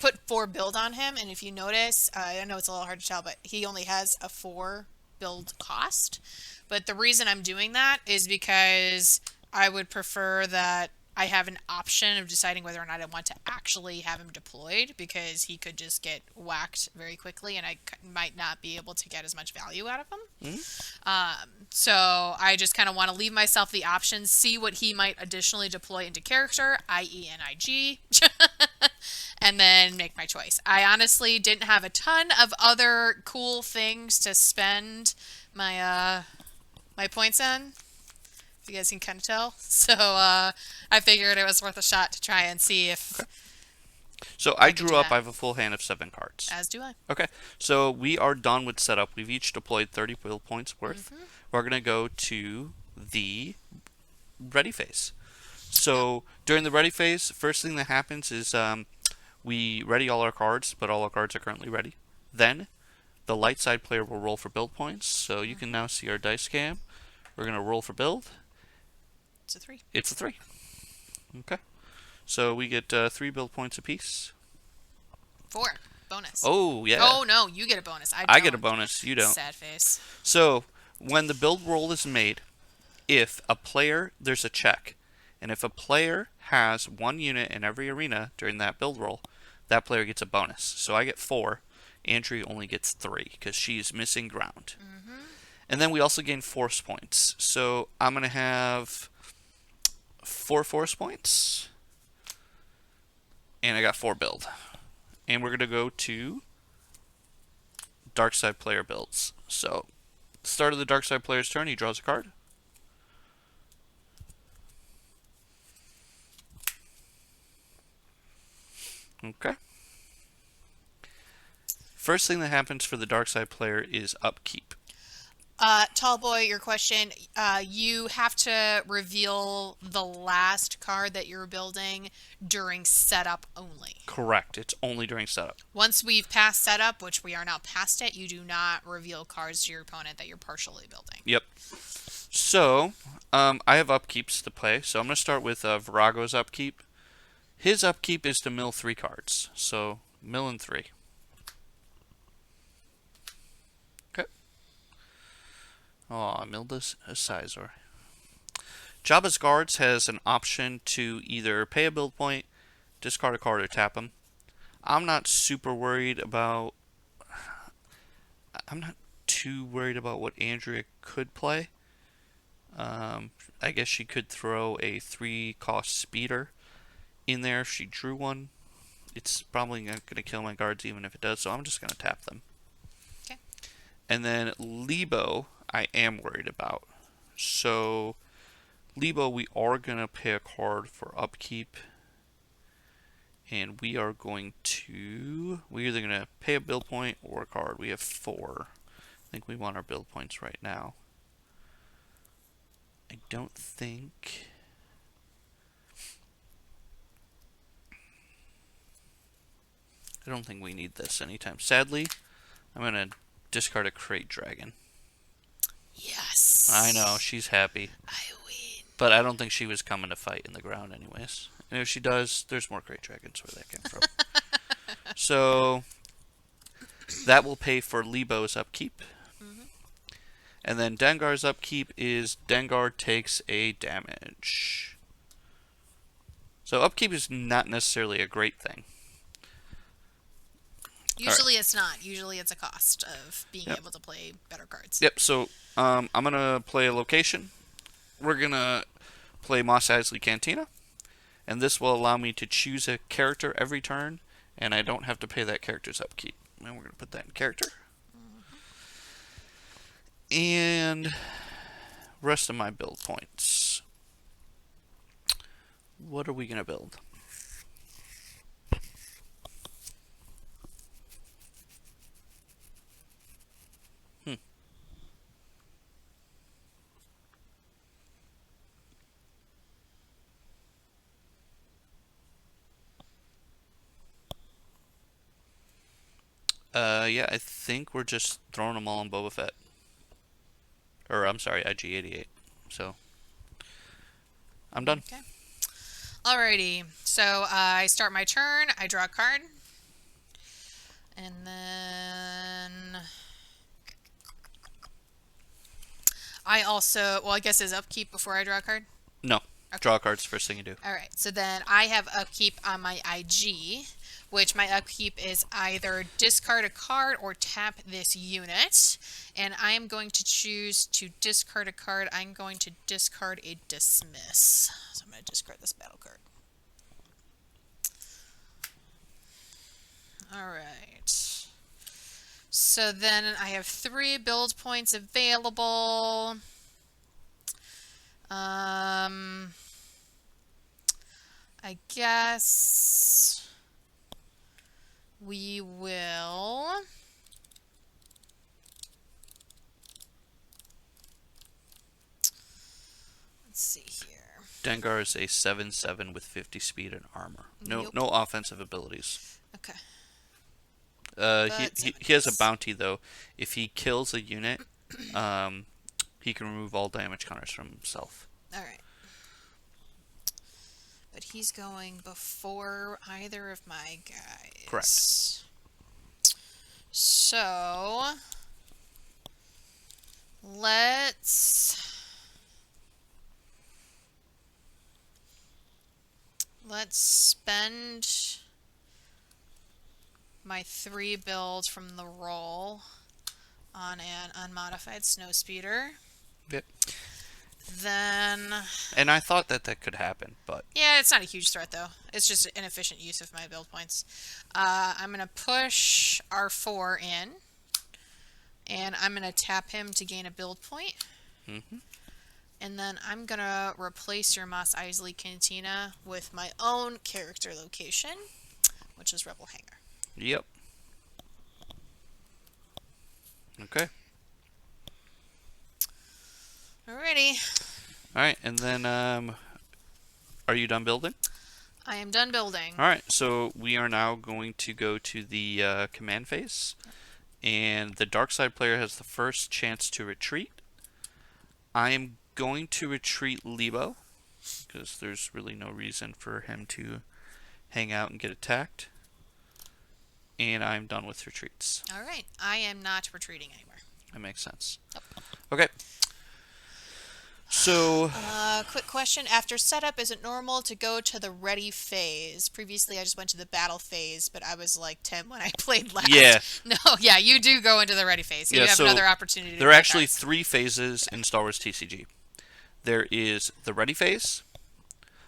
[SPEAKER 2] put 4 build on him, and if you notice, I know it's a little hard to tell, but he only has a 4 build cost. But the reason I'm doing that is because I would prefer that I have an option of deciding whether or not I want to actually have him deployed, because he could just get whacked very quickly, and I might not be able to get as much value out of him. So I just kind of want to leave myself the option, see what he might additionally deploy into character, i.e. NIG, and then make my choice. I honestly didn't have a ton of other cool things to spend my my points on. You guys can kind of tell. So I figured it was worth a shot to try and see if...
[SPEAKER 1] Okay. So I drew up, I have a full hand of 7 cards.
[SPEAKER 2] As do I.
[SPEAKER 1] Okay, so we are done with setup. We've each deployed 30 build points worth. We're going to go to the ready phase. So during the ready phase, first thing that happens is we ready all our cards, but all our cards are currently ready. Then the light side player will roll for build points. So you can now see our dice cam. We're going to roll for build.
[SPEAKER 2] It's a 3.
[SPEAKER 1] It's a 3. Okay. So we get 3 build points apiece.
[SPEAKER 2] 4. Bonus.
[SPEAKER 1] Oh, yeah.
[SPEAKER 2] Oh, no. You get a bonus.
[SPEAKER 1] I get a bonus. You don't.
[SPEAKER 2] Sad face.
[SPEAKER 1] So when the build roll is made, if a player, there's a check. And if a player has 1 unit in every arena during that build roll, that player gets a bonus. So I get 4. Andrea only gets 3 because she's missing ground. And then we also gain force points. So I'm going to have 4 force points. And I got 4 build. And we're going to go to dark side player builds. So, start of the dark side player's turn, he draws a card. Okay. First thing that happens for the dark side player is upkeep.
[SPEAKER 2] Tall boy, your question. You have to reveal the last card that you're building during setup only.
[SPEAKER 1] Correct. It's only during setup.
[SPEAKER 2] Once we've passed setup, which we are now past it, you do not reveal cards to your opponent that you're partially building.
[SPEAKER 1] Yep. So, I have upkeeps to play. So I'm going to start with Virago's upkeep. His upkeep is to mill 3 cards. So, milling 3. Okay. Oh, I milled a Sizor. Jabba's Guards has an option to either pay a build point, discard a card, or tap them. I'm not super worried about. I'm not too worried about what Andrea could play. I guess she could throw a 3-cost speeder in there if she drew one. It's probably not going to kill my guards even if it does, so I'm just going to tap them.
[SPEAKER 2] Okay.
[SPEAKER 1] And then Lebo, I am worried about. So, Lebo, we are going to pay a card for upkeep. And we are going to. We're either going to pay a build point or a card. We have 4. I think we want our build points right now. I don't think. I don't think we need this anytime. Sadly, I'm going to discard a Crate Dragon.
[SPEAKER 2] Yes.
[SPEAKER 1] I know, she's happy.
[SPEAKER 2] I win.
[SPEAKER 1] But I don't think she was coming to fight in the ground anyways. And if she does, there's more Crate Dragons where that came from. So, that will pay for Lebo's upkeep. And then Dengar's upkeep is Dengar takes a damage. So upkeep is not necessarily a great thing.
[SPEAKER 2] Usually it's not. Usually it's a cost of being able to play better cards.
[SPEAKER 1] Yep, so I'm going to play a location. We're going to play Mos Eisley Cantina. And this will allow me to choose a character every turn. And I don't have to pay that character's upkeep. And we're going to put that in character. And rest of my build points. What are we going to build? Yeah, I think we're just throwing them all on Boba Fett. Or, I'm sorry, IG-88. So, I'm done.
[SPEAKER 2] Okay. Alrighty. So I start my turn. I draw a card. And then I also, well, I guess is upkeep before I draw a card?
[SPEAKER 1] No.
[SPEAKER 2] Okay.
[SPEAKER 1] Draw cards first thing you do.
[SPEAKER 2] Alright, so then I have upkeep on my IG, which my upkeep is either discard a card or tap this unit. And I am going to choose to discard a card. I'm going to discard a Dismiss. So I'm going to discard this battle card. Alright. So then I have 3 build points available. I guess we will let's see here.
[SPEAKER 1] Dengar is a 7/7 with 50 speed and armor.
[SPEAKER 2] Nope.
[SPEAKER 1] No offensive abilities.
[SPEAKER 2] Okay.
[SPEAKER 1] He has a bounty though. If he kills a unit, he can remove all damage counters from himself.
[SPEAKER 2] Alright. But he's going before either of my guys.
[SPEAKER 1] Correct.
[SPEAKER 2] So let's spend my 3 builds from the roll on an unmodified snowspeeder.
[SPEAKER 1] Yep.
[SPEAKER 2] Then...
[SPEAKER 1] And I thought that could happen, but...
[SPEAKER 2] Yeah, it's not a huge threat, though. It's just an efficient use of my build points. I'm going to push R4 in. And I'm going to tap him to gain a build point.
[SPEAKER 1] Mm-hmm.
[SPEAKER 2] And then I'm going to replace your Mos Eisley Cantina with my own character location, which is Rebel Hangar.
[SPEAKER 1] Yep. Okay.
[SPEAKER 2] Alrighty.
[SPEAKER 1] Alright, and then, are you done building?
[SPEAKER 2] I am done building.
[SPEAKER 1] Alright, so we are now going to go to the command phase. And the dark side player has the first chance to retreat. I am going to retreat Lebo, because there's really no reason for him to hang out and get attacked, and I'm done with retreats.
[SPEAKER 2] All right. I am not retreating anywhere.
[SPEAKER 1] That makes sense.
[SPEAKER 2] Nope.
[SPEAKER 1] Okay. So,
[SPEAKER 2] Quick question. After setup, is it normal to go to the ready phase? Previously, I just went to the battle phase, but I was like 10 when I played last.
[SPEAKER 1] yeah.
[SPEAKER 2] No, yeah, you do go into the ready phase. So
[SPEAKER 1] Yeah,
[SPEAKER 2] you have
[SPEAKER 1] so
[SPEAKER 2] another opportunity to
[SPEAKER 1] there are
[SPEAKER 2] play
[SPEAKER 1] actually
[SPEAKER 2] cards.
[SPEAKER 1] 3 phases in Star Wars TCG. There is the ready phase,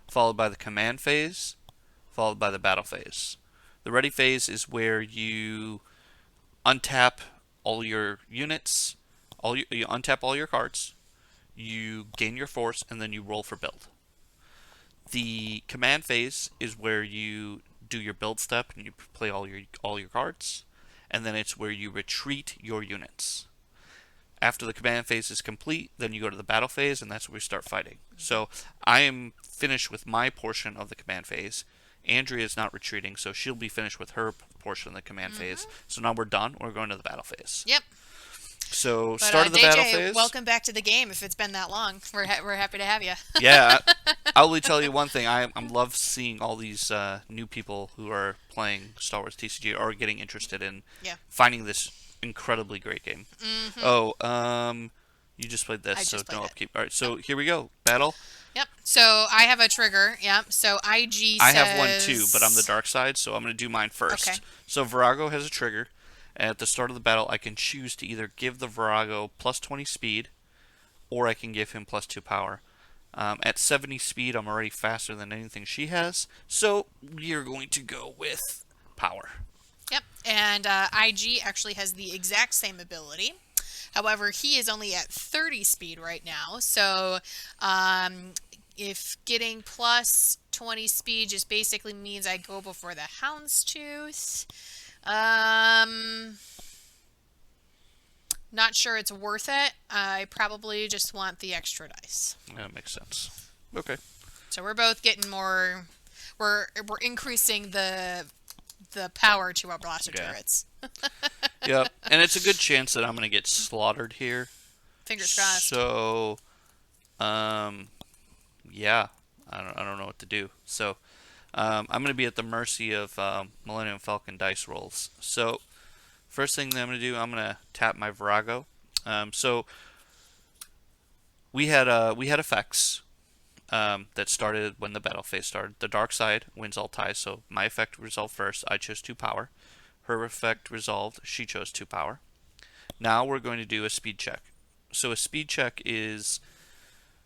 [SPEAKER 1] followed by the command phase, followed by the battle phase. The ready phase is where you untap all your units, you untap all your cards, you gain your force, and then you roll for build. The command phase is where you do your build step and you play all your cards, and then it's where you retreat your units. After the command phase is complete, then you go to the battle phase, and that's where we start fighting. So I am finished with my portion of the command phase. Andrea is not retreating, so she'll be finished with her portion of the command phase. So now we're done. We're going to the battle phase.
[SPEAKER 2] Yep.
[SPEAKER 1] So
[SPEAKER 2] But
[SPEAKER 1] start of the battle
[SPEAKER 2] DJ,
[SPEAKER 1] phase.
[SPEAKER 2] welcome back to the game. If it's been that long, we're happy to have you.
[SPEAKER 1] Yeah, I'll only tell you one thing. I love seeing all these new people who are playing Star Wars TCG or getting interested in
[SPEAKER 2] Yeah.
[SPEAKER 1] finding this incredibly great game.
[SPEAKER 2] Mm-hmm.
[SPEAKER 1] Oh, you just played this,
[SPEAKER 2] I
[SPEAKER 1] so
[SPEAKER 2] just played
[SPEAKER 1] no
[SPEAKER 2] it.
[SPEAKER 1] upkeep. All right, so here we go. Battle.
[SPEAKER 2] Yep. So I have a trigger. Yep. So IG
[SPEAKER 1] I
[SPEAKER 2] says...
[SPEAKER 1] have one too, but I'm the dark side, so I'm going to do mine first.
[SPEAKER 2] Okay.
[SPEAKER 1] So Virago has a trigger. At the start of the battle, I can choose to either give the Virago plus 20 speed, or I can give him plus 2 power. At 70 speed, I'm already faster than anything she has, so we are going to go with power.
[SPEAKER 2] Yep. And IG actually has the exact same ability. However, he is only at 30 speed right now. So if getting plus 20 speed just basically means I go before the Houndstooth. Not sure it's worth it. I probably just want the extra dice.
[SPEAKER 1] That makes sense. Okay.
[SPEAKER 2] So we're both getting more. We're increasing the power to our blaster
[SPEAKER 1] Yeah.
[SPEAKER 2] turrets.
[SPEAKER 1] Yep. And it's a good chance that I'm going to get slaughtered here.
[SPEAKER 2] Fingers crossed.
[SPEAKER 1] So, yeah, I don't know what to do. So, I'm going to be at the mercy of Millennium Falcon dice rolls. So, first thing that I'm going to do, I'm going to tap my Virago. So, we had effects that started when the battle phase started. The dark side wins all ties, so my effect resolved first. I chose 2 power. Her effect resolved. She chose 2 power. Now we're going to do a speed check. So a speed check is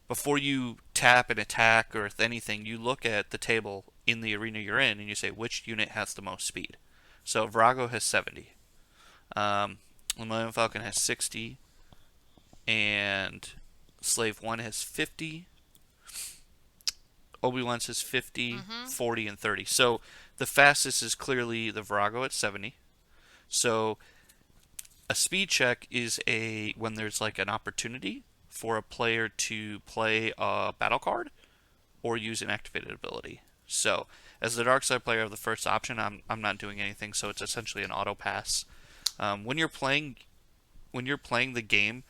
[SPEAKER 1] before you tap an attack or anything, you look at the table in the arena you're in and you say which unit has the most speed. So Virago has 70. Millennium Falcon has 60. And Slave 1 has 50. Obi-Wan says 50, 40, and 30. So the fastest is clearly the Virago at 70. So a speed check is when there's like an opportunity for a player to play a battle card or use an activated ability. So as the dark side player of the first option, I'm not doing anything. So it's essentially an auto pass. When you're playing the game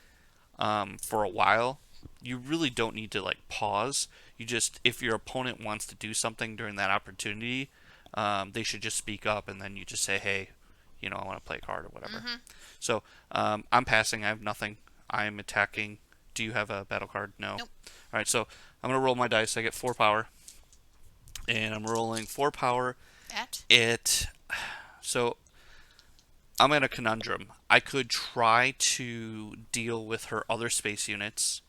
[SPEAKER 1] for a while, you really don't need to like pause. You just, if your opponent wants to do something during that opportunity, they should just speak up, and then you just say, hey, I want to play a card or whatever. So I'm passing. I have nothing. I'm attacking. Do you have a battle card? No.
[SPEAKER 2] Nope.
[SPEAKER 1] All right. So I'm gonna roll my dice. I get 4 power, and I'm rolling 4 power. So I'm in a conundrum. I could try to deal with her other space units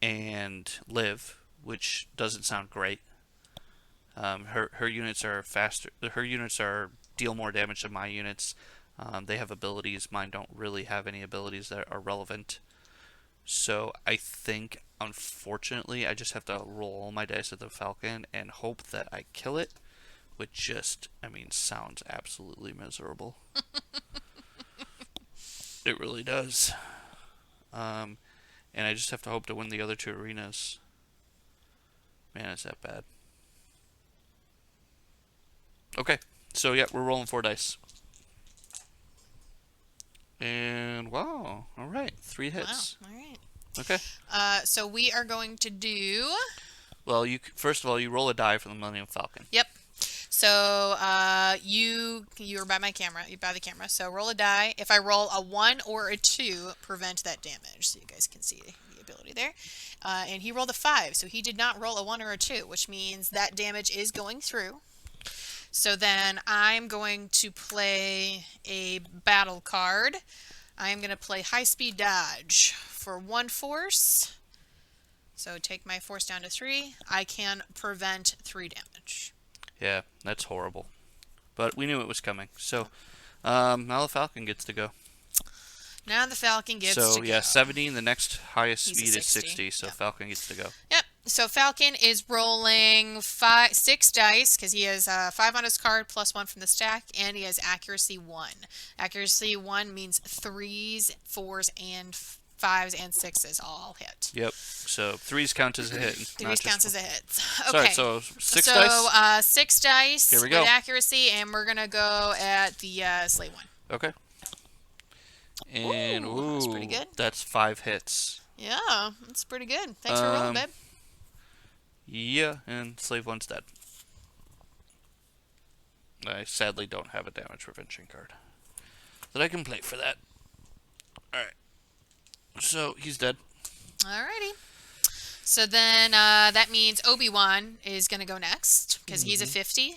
[SPEAKER 1] and live, which doesn't sound great. Her units are faster. Her units deal more damage than my units. They have abilities. Mine don't really have any abilities that are relevant. So I think, unfortunately, I just have to roll all my dice at the Falcon and hope that I kill it, which just, sounds absolutely miserable. It really does. And I just have to hope to win the other 2 arenas. Man, is that bad. Okay, so yeah, we're rolling 4 dice. And wow, alright, 3 hits.
[SPEAKER 2] Wow, all right.
[SPEAKER 1] Okay.
[SPEAKER 2] So we are going to do...
[SPEAKER 1] Well, first of all, you roll a die for the Millennium Falcon.
[SPEAKER 2] Yep. So you're by my camera. You're by the camera. So roll a die. If I roll a 1 or a 2, prevent that damage. So you guys can see the ability there. And he rolled a 5, so he did not roll a 1 or a 2, which means that damage is going through. So then I'm going to play a battle card. I am going to play High Speed Dodge for 1 force. So take my force down to 3. I can prevent 3 damage.
[SPEAKER 1] Yeah, that's horrible. But we knew it was coming. So now the Falcon gets to go.
[SPEAKER 2] Now the Falcon gets to go.
[SPEAKER 1] So, yeah, 70, and the next highest
[SPEAKER 2] He's a
[SPEAKER 1] speed is
[SPEAKER 2] 60.
[SPEAKER 1] 60, so
[SPEAKER 2] Yep.
[SPEAKER 1] Falcon gets to go.
[SPEAKER 2] Yep. So Falcon is rolling 6 dice because he has 5 on his card plus 1 from the stack, and he has accuracy 1. Accuracy 1 means 3s, 4s, and 5s and 6s all hit.
[SPEAKER 1] Yep. So 3s count as a hit.
[SPEAKER 2] 3s counts as a hit.
[SPEAKER 1] Sorry,
[SPEAKER 2] Okay.
[SPEAKER 1] so 6
[SPEAKER 2] so,
[SPEAKER 1] dice?
[SPEAKER 2] 6 dice
[SPEAKER 1] Here we
[SPEAKER 2] with
[SPEAKER 1] go.
[SPEAKER 2] accuracy, and we're going to go at the slave one.
[SPEAKER 1] Okay. And, ooh,
[SPEAKER 2] that's pretty good.
[SPEAKER 1] That's 5 hits.
[SPEAKER 2] Yeah, that's pretty good. Thanks for rolling, babe.
[SPEAKER 1] Yeah, and slave 1's dead. I sadly don't have a damage prevention card that I can play for that. Alright. So, he's dead.
[SPEAKER 2] Alrighty. So then that means Obi-Wan is going to go next because he's a 50.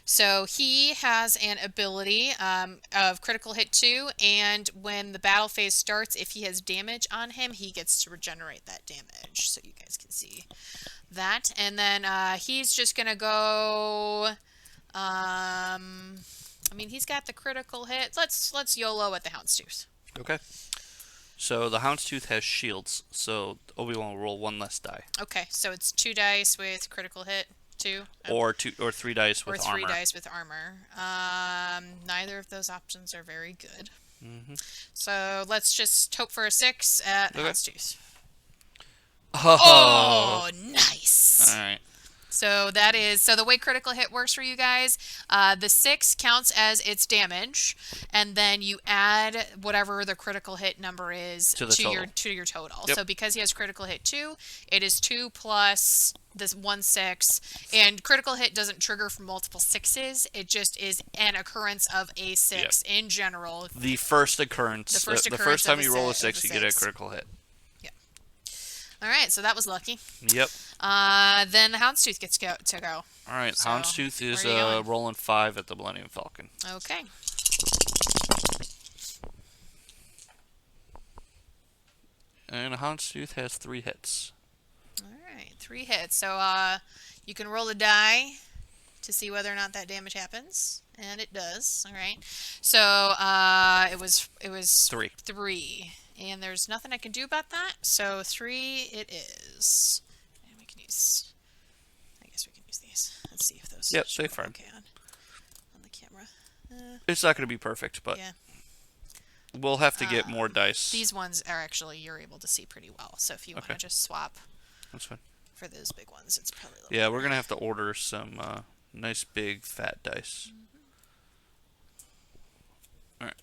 [SPEAKER 2] So he has an ability of critical hit 2, and when the battle phase starts, if he has damage on him, he gets to regenerate that damage. So you guys can see that. And then he's just going to go... I mean, he's got the critical hit. Let's YOLO at the Houndstooth.
[SPEAKER 1] Okay. So the Houndstooth has shields, so Obi-Wan will roll 1 less die.
[SPEAKER 2] Okay, so it's 2 dice with critical hit 2.
[SPEAKER 1] Or 3 dice with armor.
[SPEAKER 2] Or 3 dice with armor. Neither of those options are very good. So let's just hope for a 6 at Houndstooth. Oh, nice.
[SPEAKER 1] All right.
[SPEAKER 2] So that is, so the way critical hit works for you guys, the 6 counts as its damage, and then you add whatever the critical hit number is
[SPEAKER 1] to
[SPEAKER 2] your total.
[SPEAKER 1] Yep.
[SPEAKER 2] So because he has critical hit 2, it is 2 plus this 1 6, and critical hit doesn't trigger for multiple 6s. It just is an occurrence of a 6 in general.
[SPEAKER 1] The first occurrence. The first time you roll a 6, you get a critical hit.
[SPEAKER 2] All right, so that was lucky.
[SPEAKER 1] Yep.
[SPEAKER 2] Then the Houndstooth gets to go.
[SPEAKER 1] All right,
[SPEAKER 2] So,
[SPEAKER 1] Houndstooth is
[SPEAKER 2] where are you going?
[SPEAKER 1] rolling 5 at the Millennium Falcon.
[SPEAKER 2] Okay.
[SPEAKER 1] And a Houndstooth has 3 hits.
[SPEAKER 2] All right, 3 hits. So you can roll a die to see whether or not that damage happens, and it does. All right. So it was
[SPEAKER 1] 3.
[SPEAKER 2] 3. And there's nothing I can do about that, so 3 it is. And we can use, I guess we can use these. Let's see if those
[SPEAKER 1] Yep, stay firm.
[SPEAKER 2] okay on the camera.
[SPEAKER 1] It's not going to be perfect, but
[SPEAKER 2] Yeah.
[SPEAKER 1] we'll have to get more dice.
[SPEAKER 2] These ones are actually, you're able to see pretty well, so if you want to just swap
[SPEAKER 1] That's fine.
[SPEAKER 2] for those big ones, it's probably a little
[SPEAKER 1] Yeah, we're going to have to order some nice big fat dice. All right.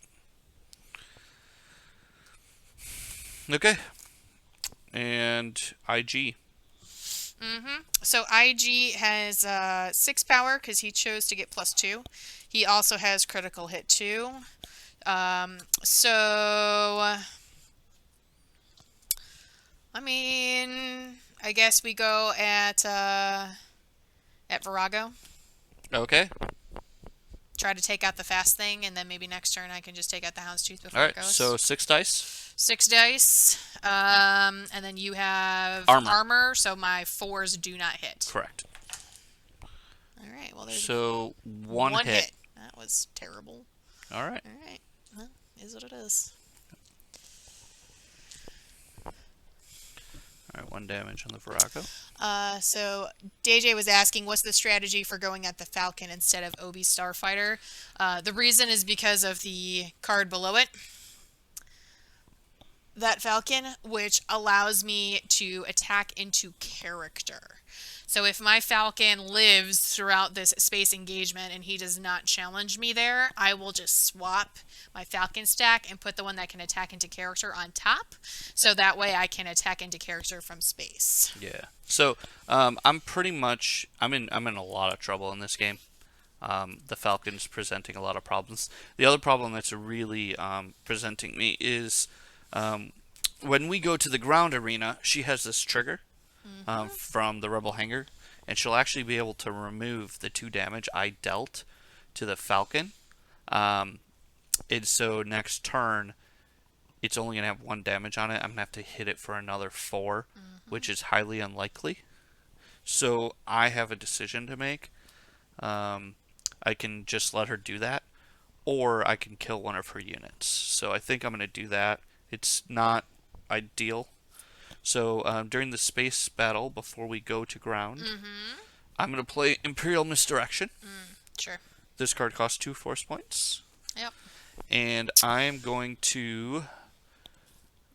[SPEAKER 1] Okay. And IG.
[SPEAKER 2] So IG has 6 power because he chose to get +2. He also has critical hit 2. So I mean, I guess we go at Virago.
[SPEAKER 1] Okay.
[SPEAKER 2] Try to take out the fast thing, and then maybe next turn I can just take out the Houndstooth before
[SPEAKER 1] All
[SPEAKER 2] it
[SPEAKER 1] right,
[SPEAKER 2] goes.
[SPEAKER 1] so 6 dice.
[SPEAKER 2] 6 dice, and then you have armor, so my 4s do not hit.
[SPEAKER 1] Correct.
[SPEAKER 2] All right, well, there's
[SPEAKER 1] So one hit.
[SPEAKER 2] That was terrible.
[SPEAKER 1] All right.
[SPEAKER 2] All right, well, is what it is.
[SPEAKER 1] All right, 1 damage on the Virago.
[SPEAKER 2] So DJ was asking, what's the strategy for going at the Falcon instead of Obi Starfighter? The reason is because of the card below it. That Falcon, which allows me to attack into character. So if my Falcon lives throughout this space engagement and he does not challenge me there, I will just swap my Falcon stack and put the one that can attack into character on top. So that way I can attack into character from space.
[SPEAKER 1] Yeah. So I'm in a lot of trouble in this game. the Falcon's presenting a lot of problems. The other problem that's really presenting me is when we go to the ground arena, she has this trigger from the Rebel Hangar, and she'll actually be able to remove the 2 damage I dealt to the Falcon. Um, and so next turn, it's only going to have 1 damage on it. I'm going to have to hit it for another 4, which is highly unlikely. So I have a decision to make. I can just let her do that, or I can kill one of her units. So I think I'm going to do that. It's not ideal. So during the space battle, before we go to ground, I'm going to play Imperial Misdirection.
[SPEAKER 2] Sure.
[SPEAKER 1] This card costs 2 force points.
[SPEAKER 2] Yep.
[SPEAKER 1] And I'm going to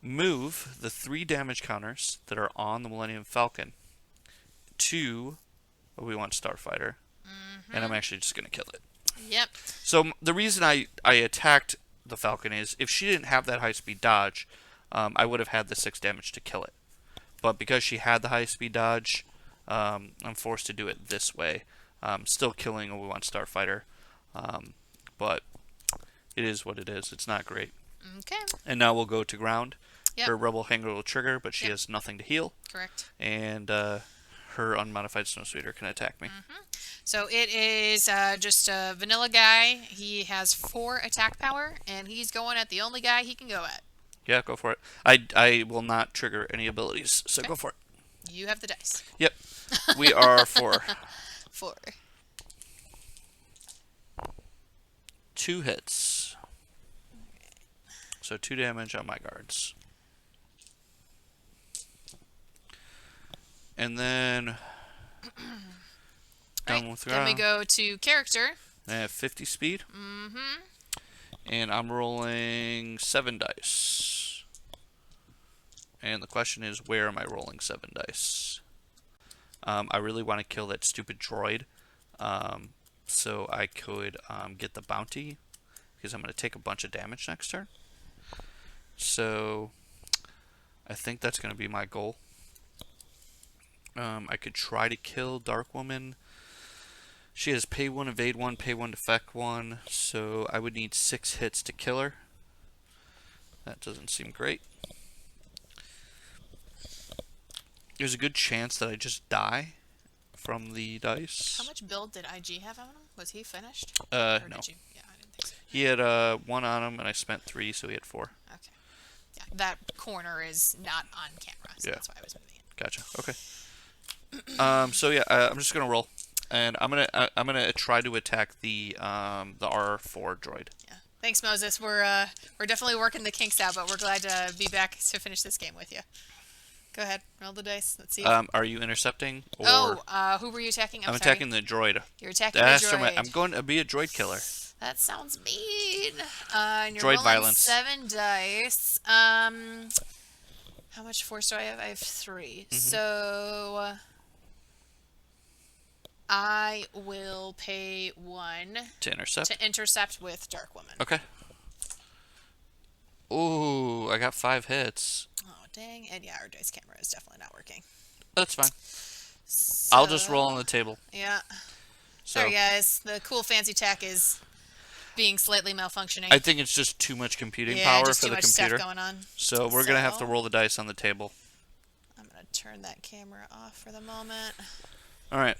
[SPEAKER 1] move the 3 damage counters that are on the Millennium Falcon to Obi-Wan Starfighter. And I'm actually just going to kill it.
[SPEAKER 2] Yep.
[SPEAKER 1] So the reason I attacked the Falcon is if she didn't have that high-speed dodge, I would have had the 6 damage to kill it. But because she had the high-speed dodge, I'm forced to do it this way. Still killing Obi-Wan Starfighter. But it is what it is. It's not great.
[SPEAKER 2] Okay.
[SPEAKER 1] And now we'll go to ground.
[SPEAKER 2] Yep.
[SPEAKER 1] Her Rebel Hangar will trigger, but she has nothing to heal.
[SPEAKER 2] Correct.
[SPEAKER 1] And her unmodified Snowspeeder can attack me.
[SPEAKER 2] So it is just a vanilla guy. He has 4 attack power, and he's going at the only guy he can go at.
[SPEAKER 1] Yeah, go for it. I will not trigger any abilities, so go for it.
[SPEAKER 2] You have the dice.
[SPEAKER 1] Yep. We are for
[SPEAKER 2] 4.
[SPEAKER 1] 2 hits. So 2 damage on my guards. And then done with
[SPEAKER 2] Then we
[SPEAKER 1] ground.
[SPEAKER 2] go to character.
[SPEAKER 1] I have 50 speed. And I'm rolling 7 dice. And the question is, where am I rolling 7 dice? I really want to kill that stupid droid. So I could get the bounty, because I'm going to take a bunch of damage next turn. So I think that's going to be my goal. I could try to kill Dark Woman. She has pay 1, evade 1, pay 1, defect 1. So I would need 6 hits to kill her. That doesn't seem great. There's a good chance that I just die from the dice.
[SPEAKER 2] How much build did IG have on him? Was he finished?
[SPEAKER 1] No.
[SPEAKER 2] Did you? Yeah, I didn't think so.
[SPEAKER 1] He had 1 on him, and I spent 3, so he had 4.
[SPEAKER 2] Okay. Yeah, that corner is not on camera, so that's why I was moving it.
[SPEAKER 1] Gotcha. Okay. So yeah, I'm just gonna roll, and I'm gonna try to attack the R4 droid.
[SPEAKER 2] Yeah. Thanks, Moses. We're definitely working the kinks out, but we're glad to be back to finish this game with you. Go ahead, roll the dice. Let's see.
[SPEAKER 1] Are you intercepting? Or
[SPEAKER 2] Who were you attacking?
[SPEAKER 1] I'm
[SPEAKER 2] sorry.
[SPEAKER 1] attacking the droid.
[SPEAKER 2] You're attacking the droid.
[SPEAKER 1] I'm going to be a droid killer.
[SPEAKER 2] That sounds mean. And you're
[SPEAKER 1] Droid
[SPEAKER 2] rolling
[SPEAKER 1] violence.
[SPEAKER 2] 7 dice. How much force do I have? I have 3. So I will pay 1
[SPEAKER 1] To intercept.
[SPEAKER 2] to intercept with Dark Woman.
[SPEAKER 1] Okay. Ooh, I got 5 hits.
[SPEAKER 2] Oh, dang. And yeah, our dice camera is definitely not working.
[SPEAKER 1] That's fine.
[SPEAKER 2] So,
[SPEAKER 1] I'll just roll on the table.
[SPEAKER 2] Yeah.
[SPEAKER 1] So
[SPEAKER 2] Sorry, guys. The cool fancy tech is being slightly malfunctioning.
[SPEAKER 1] I think it's just too much computing
[SPEAKER 2] yeah,
[SPEAKER 1] power
[SPEAKER 2] just
[SPEAKER 1] for
[SPEAKER 2] too
[SPEAKER 1] the
[SPEAKER 2] much
[SPEAKER 1] computer.
[SPEAKER 2] stuff going on.
[SPEAKER 1] So we're gonna have to
[SPEAKER 2] So-
[SPEAKER 1] roll the dice on the table.
[SPEAKER 2] I'm going to turn that camera off for the moment.
[SPEAKER 1] All right.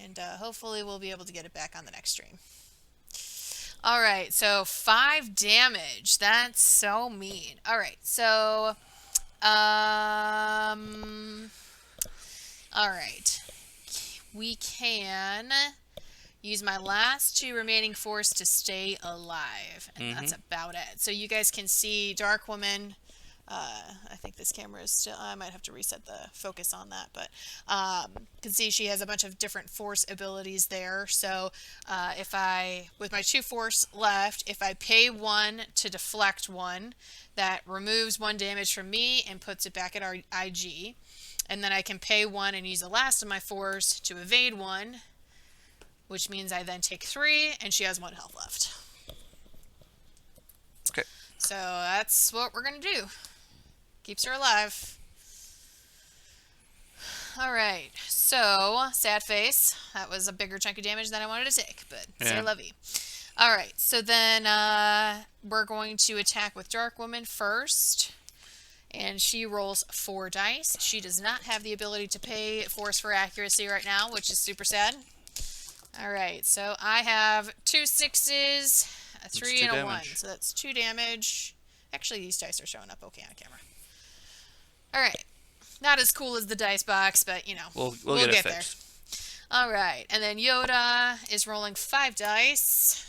[SPEAKER 2] And hopefully we'll be able to get it back on the next stream. All right, so 5 damage. That's so mean. All right, so all right. We can use my last 2 remaining force to stay alive, and that's about it. So you guys can see Dark Woman. I think this camera is still, I might have to reset the focus on that, but you can see she has a bunch of different force abilities there. So if I, with my 2 force left, if I pay 1 to deflect 1, that removes 1 damage from me and puts it back at our IG. And then I can pay 1 and use the last of my force to evade 1, which means I then take 3, and she has 1 health left.
[SPEAKER 1] Okay.
[SPEAKER 2] So that's what we're going to do. Keeps her alive. All right. So So, sad face. That was a bigger chunk of damage than I wanted to take, but c'est
[SPEAKER 1] Yeah.
[SPEAKER 2] la vie. Alright, so then we're going to attack with Dark Woman first. And she rolls 4 dice. She does not have the ability to pay Force for accuracy right now, which is super sad. Alright, so I have 2 6s, a
[SPEAKER 1] It's
[SPEAKER 2] 3,
[SPEAKER 1] two
[SPEAKER 2] and a 1.
[SPEAKER 1] damage.
[SPEAKER 2] So that's 2 damage. Actually, these dice are showing up okay on camera. Alright. Not as cool as the dice box, but, you know,
[SPEAKER 1] We'll
[SPEAKER 2] we'll
[SPEAKER 1] get it
[SPEAKER 2] get there.
[SPEAKER 1] fixed.
[SPEAKER 2] Alright, and then Yoda is rolling 5 dice.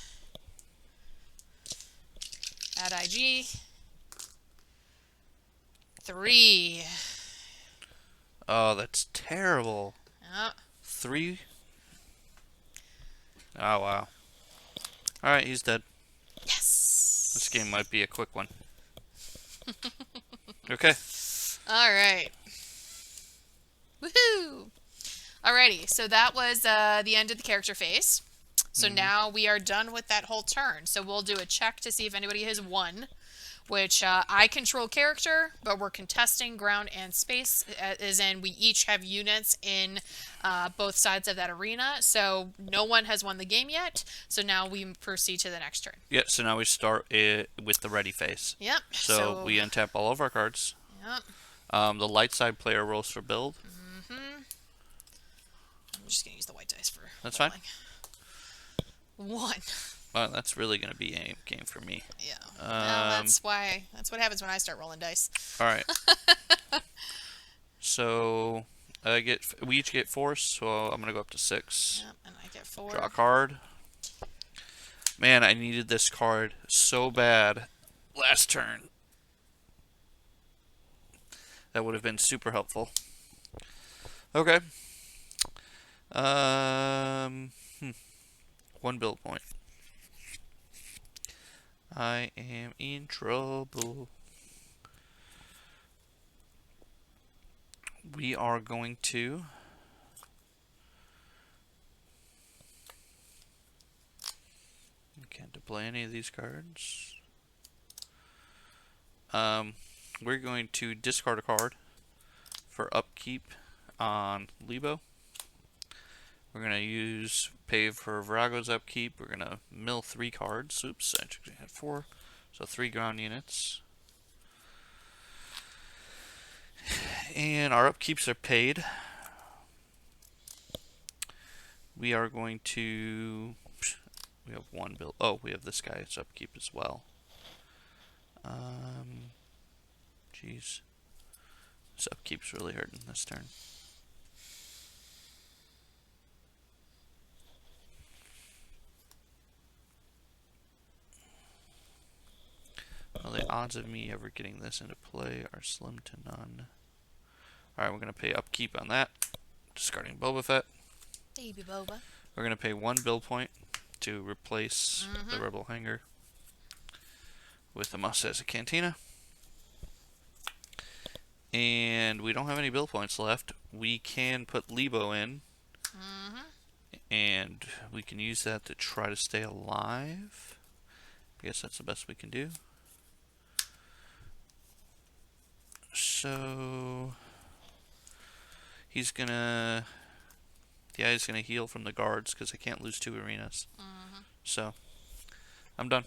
[SPEAKER 2] Add IG. 3.
[SPEAKER 1] Oh, that's terrible.
[SPEAKER 2] Oh,
[SPEAKER 1] 3. Oh, wow. Alright, he's dead.
[SPEAKER 2] yes.
[SPEAKER 1] This game might be a quick one. Okay.
[SPEAKER 2] Alright. Woohoo! Alrighty, so that was the end of the character phase. So now we are done with that whole turn. So we'll do a check to see if anybody has won, which I control character, but we're contesting ground and space, as in we each have units in both sides of that arena. So no one has won the game yet. So now we proceed to the next turn.
[SPEAKER 1] Yeah, so now we start it with the ready phase.
[SPEAKER 2] Yep.
[SPEAKER 1] So we untap all of our cards.
[SPEAKER 2] Yep.
[SPEAKER 1] The light side player rolls for build.
[SPEAKER 2] I'm just gonna use the white dice for.
[SPEAKER 1] That's
[SPEAKER 2] rolling. 1.
[SPEAKER 1] Well, that's really going to be a game for me.
[SPEAKER 2] Yeah. Well, that's what happens when I start rolling dice.
[SPEAKER 1] All right. So we each get 4, so I'm going to go up to 6.
[SPEAKER 2] Yep, and I get 4.
[SPEAKER 1] Draw a card. Man, I needed this card so bad last turn. That would have been super helpful. Okay. 1 build point. I am in trouble. We are going to can't deploy any of these cards. We're going to discard a card for upkeep on Lebo. We're going to pay for Virago's upkeep. We're going to mill 3 cards. Oops, I actually had 4. So 3 ground units. And our upkeeps are paid. We are going to... We have 1 build. Oh, we have this guy's upkeep as well. Jeez. This upkeep's really hurting this turn. Well, the odds of me ever getting this into play are slim to none. Alright, we're going to pay upkeep on that. Discarding Boba Fett.
[SPEAKER 2] Baby Boba.
[SPEAKER 1] We're going to pay 1 build point to replace the Rebel Hanger with the Must as a Cantina. And we don't have any build points left. We can put Lebo in. And we can use that to try to stay alive. I guess that's the best we can do. So he's gonna heal from the guards because I can't lose 2 arenas. So I'm done.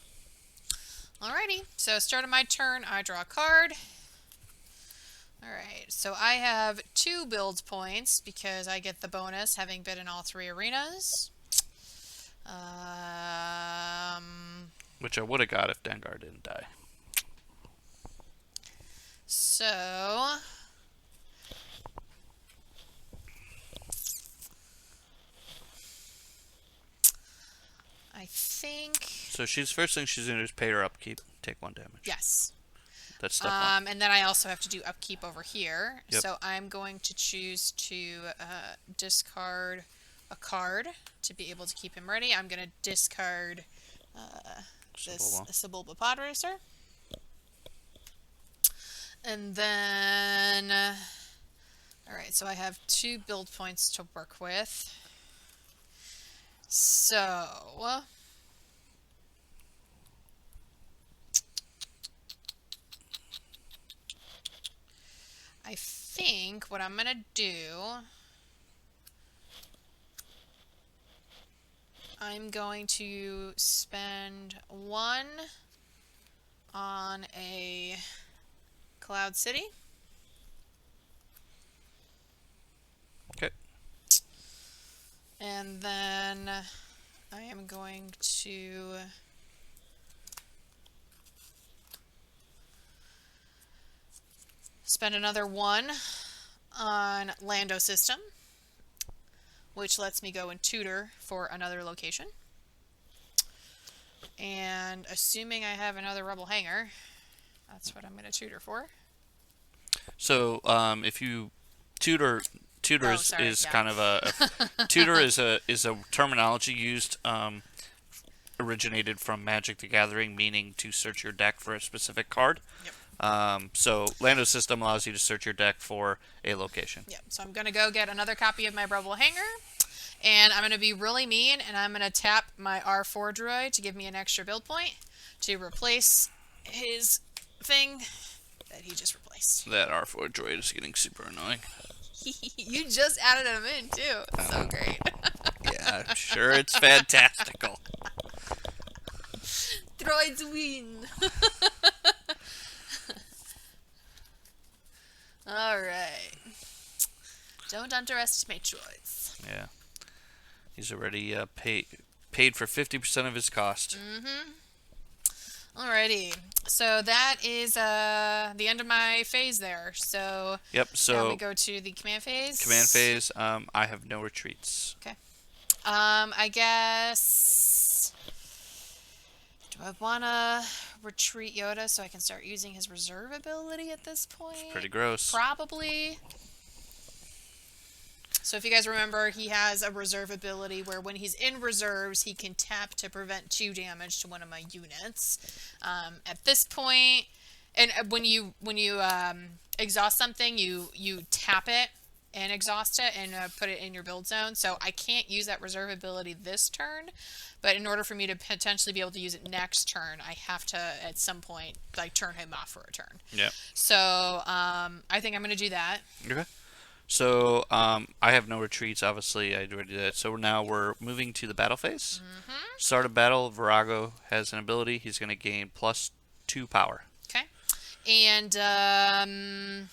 [SPEAKER 2] Alrighty. So start of my turn, I draw a card. Alright, so I have 2 build points because I get the bonus having been in all 3 arenas.
[SPEAKER 1] Which I would have got if Dengar didn't die.
[SPEAKER 2] So I think
[SPEAKER 1] So first thing she's gonna do is pay her upkeep, take 1 damage.
[SPEAKER 2] yes.
[SPEAKER 1] That's step 1.
[SPEAKER 2] And then I also have to do upkeep over here.
[SPEAKER 1] Yep.
[SPEAKER 2] So I'm going to choose to discard a card to be able to keep him ready. I'm going to discard this Sebulba Pod Racer. And then, alright, so I have 2 build points to work with. So, I think what I'm going to do I'm going to spend 1 on a Cloud City.
[SPEAKER 1] Okay.
[SPEAKER 2] And then I am going to spend another 1 on Lando System, which lets me go and tutor for another location. And assuming I have another Rebel Hangar, that's what I'm going to tutor for.
[SPEAKER 1] So if you tutor
[SPEAKER 2] Oh,
[SPEAKER 1] is,
[SPEAKER 2] sorry,
[SPEAKER 1] is
[SPEAKER 2] yeah.
[SPEAKER 1] kind of tutor is a terminology used originated from Magic the Gathering, meaning to search your deck for a specific card.
[SPEAKER 2] Yep.
[SPEAKER 1] So Lando System allows you to search your deck for a location.
[SPEAKER 2] Yep. So I'm going to go get another copy of my Rebel Hangar. And I'm going to be really mean, and I'm going to tap my R4 droid to give me an extra build point to replace his thing that he just replaced.
[SPEAKER 1] That R4 droid is getting super annoying.
[SPEAKER 2] You just added him in, too. It's so great.
[SPEAKER 1] Yeah, I'm sure it's fantastical.
[SPEAKER 2] Droids win. Alright. Don't underestimate droids.
[SPEAKER 1] Yeah. He's already paid for 50% of his cost.
[SPEAKER 2] Alrighty. So that is the end of my phase there. So
[SPEAKER 1] Yep,
[SPEAKER 2] now
[SPEAKER 1] so
[SPEAKER 2] we go to the command phase.
[SPEAKER 1] command phase, I have no retreats.
[SPEAKER 2] Okay. I guess... Do I want to retreat Yoda so I can start using his reserve ability at this point?
[SPEAKER 1] Pretty gross.
[SPEAKER 2] Probably. So if you guys remember, he has a reserve ability where when he's in reserves, he can tap to prevent 2 damage to one of my units. At this point, and when you exhaust something, you tap it and exhaust it and put it in your build zone. So I can't use that reserve ability this turn, but in order for me to potentially be able to use it next turn, I have to at some point like turn him off for a turn.
[SPEAKER 1] Yeah.
[SPEAKER 2] So I think I'm going to do that.
[SPEAKER 1] Okay. So I have no retreats, obviously. I already did that. So now we're moving to the battle phase. Start of battle, Virago has an ability. He's going to gain +2 power.
[SPEAKER 2] Okay. And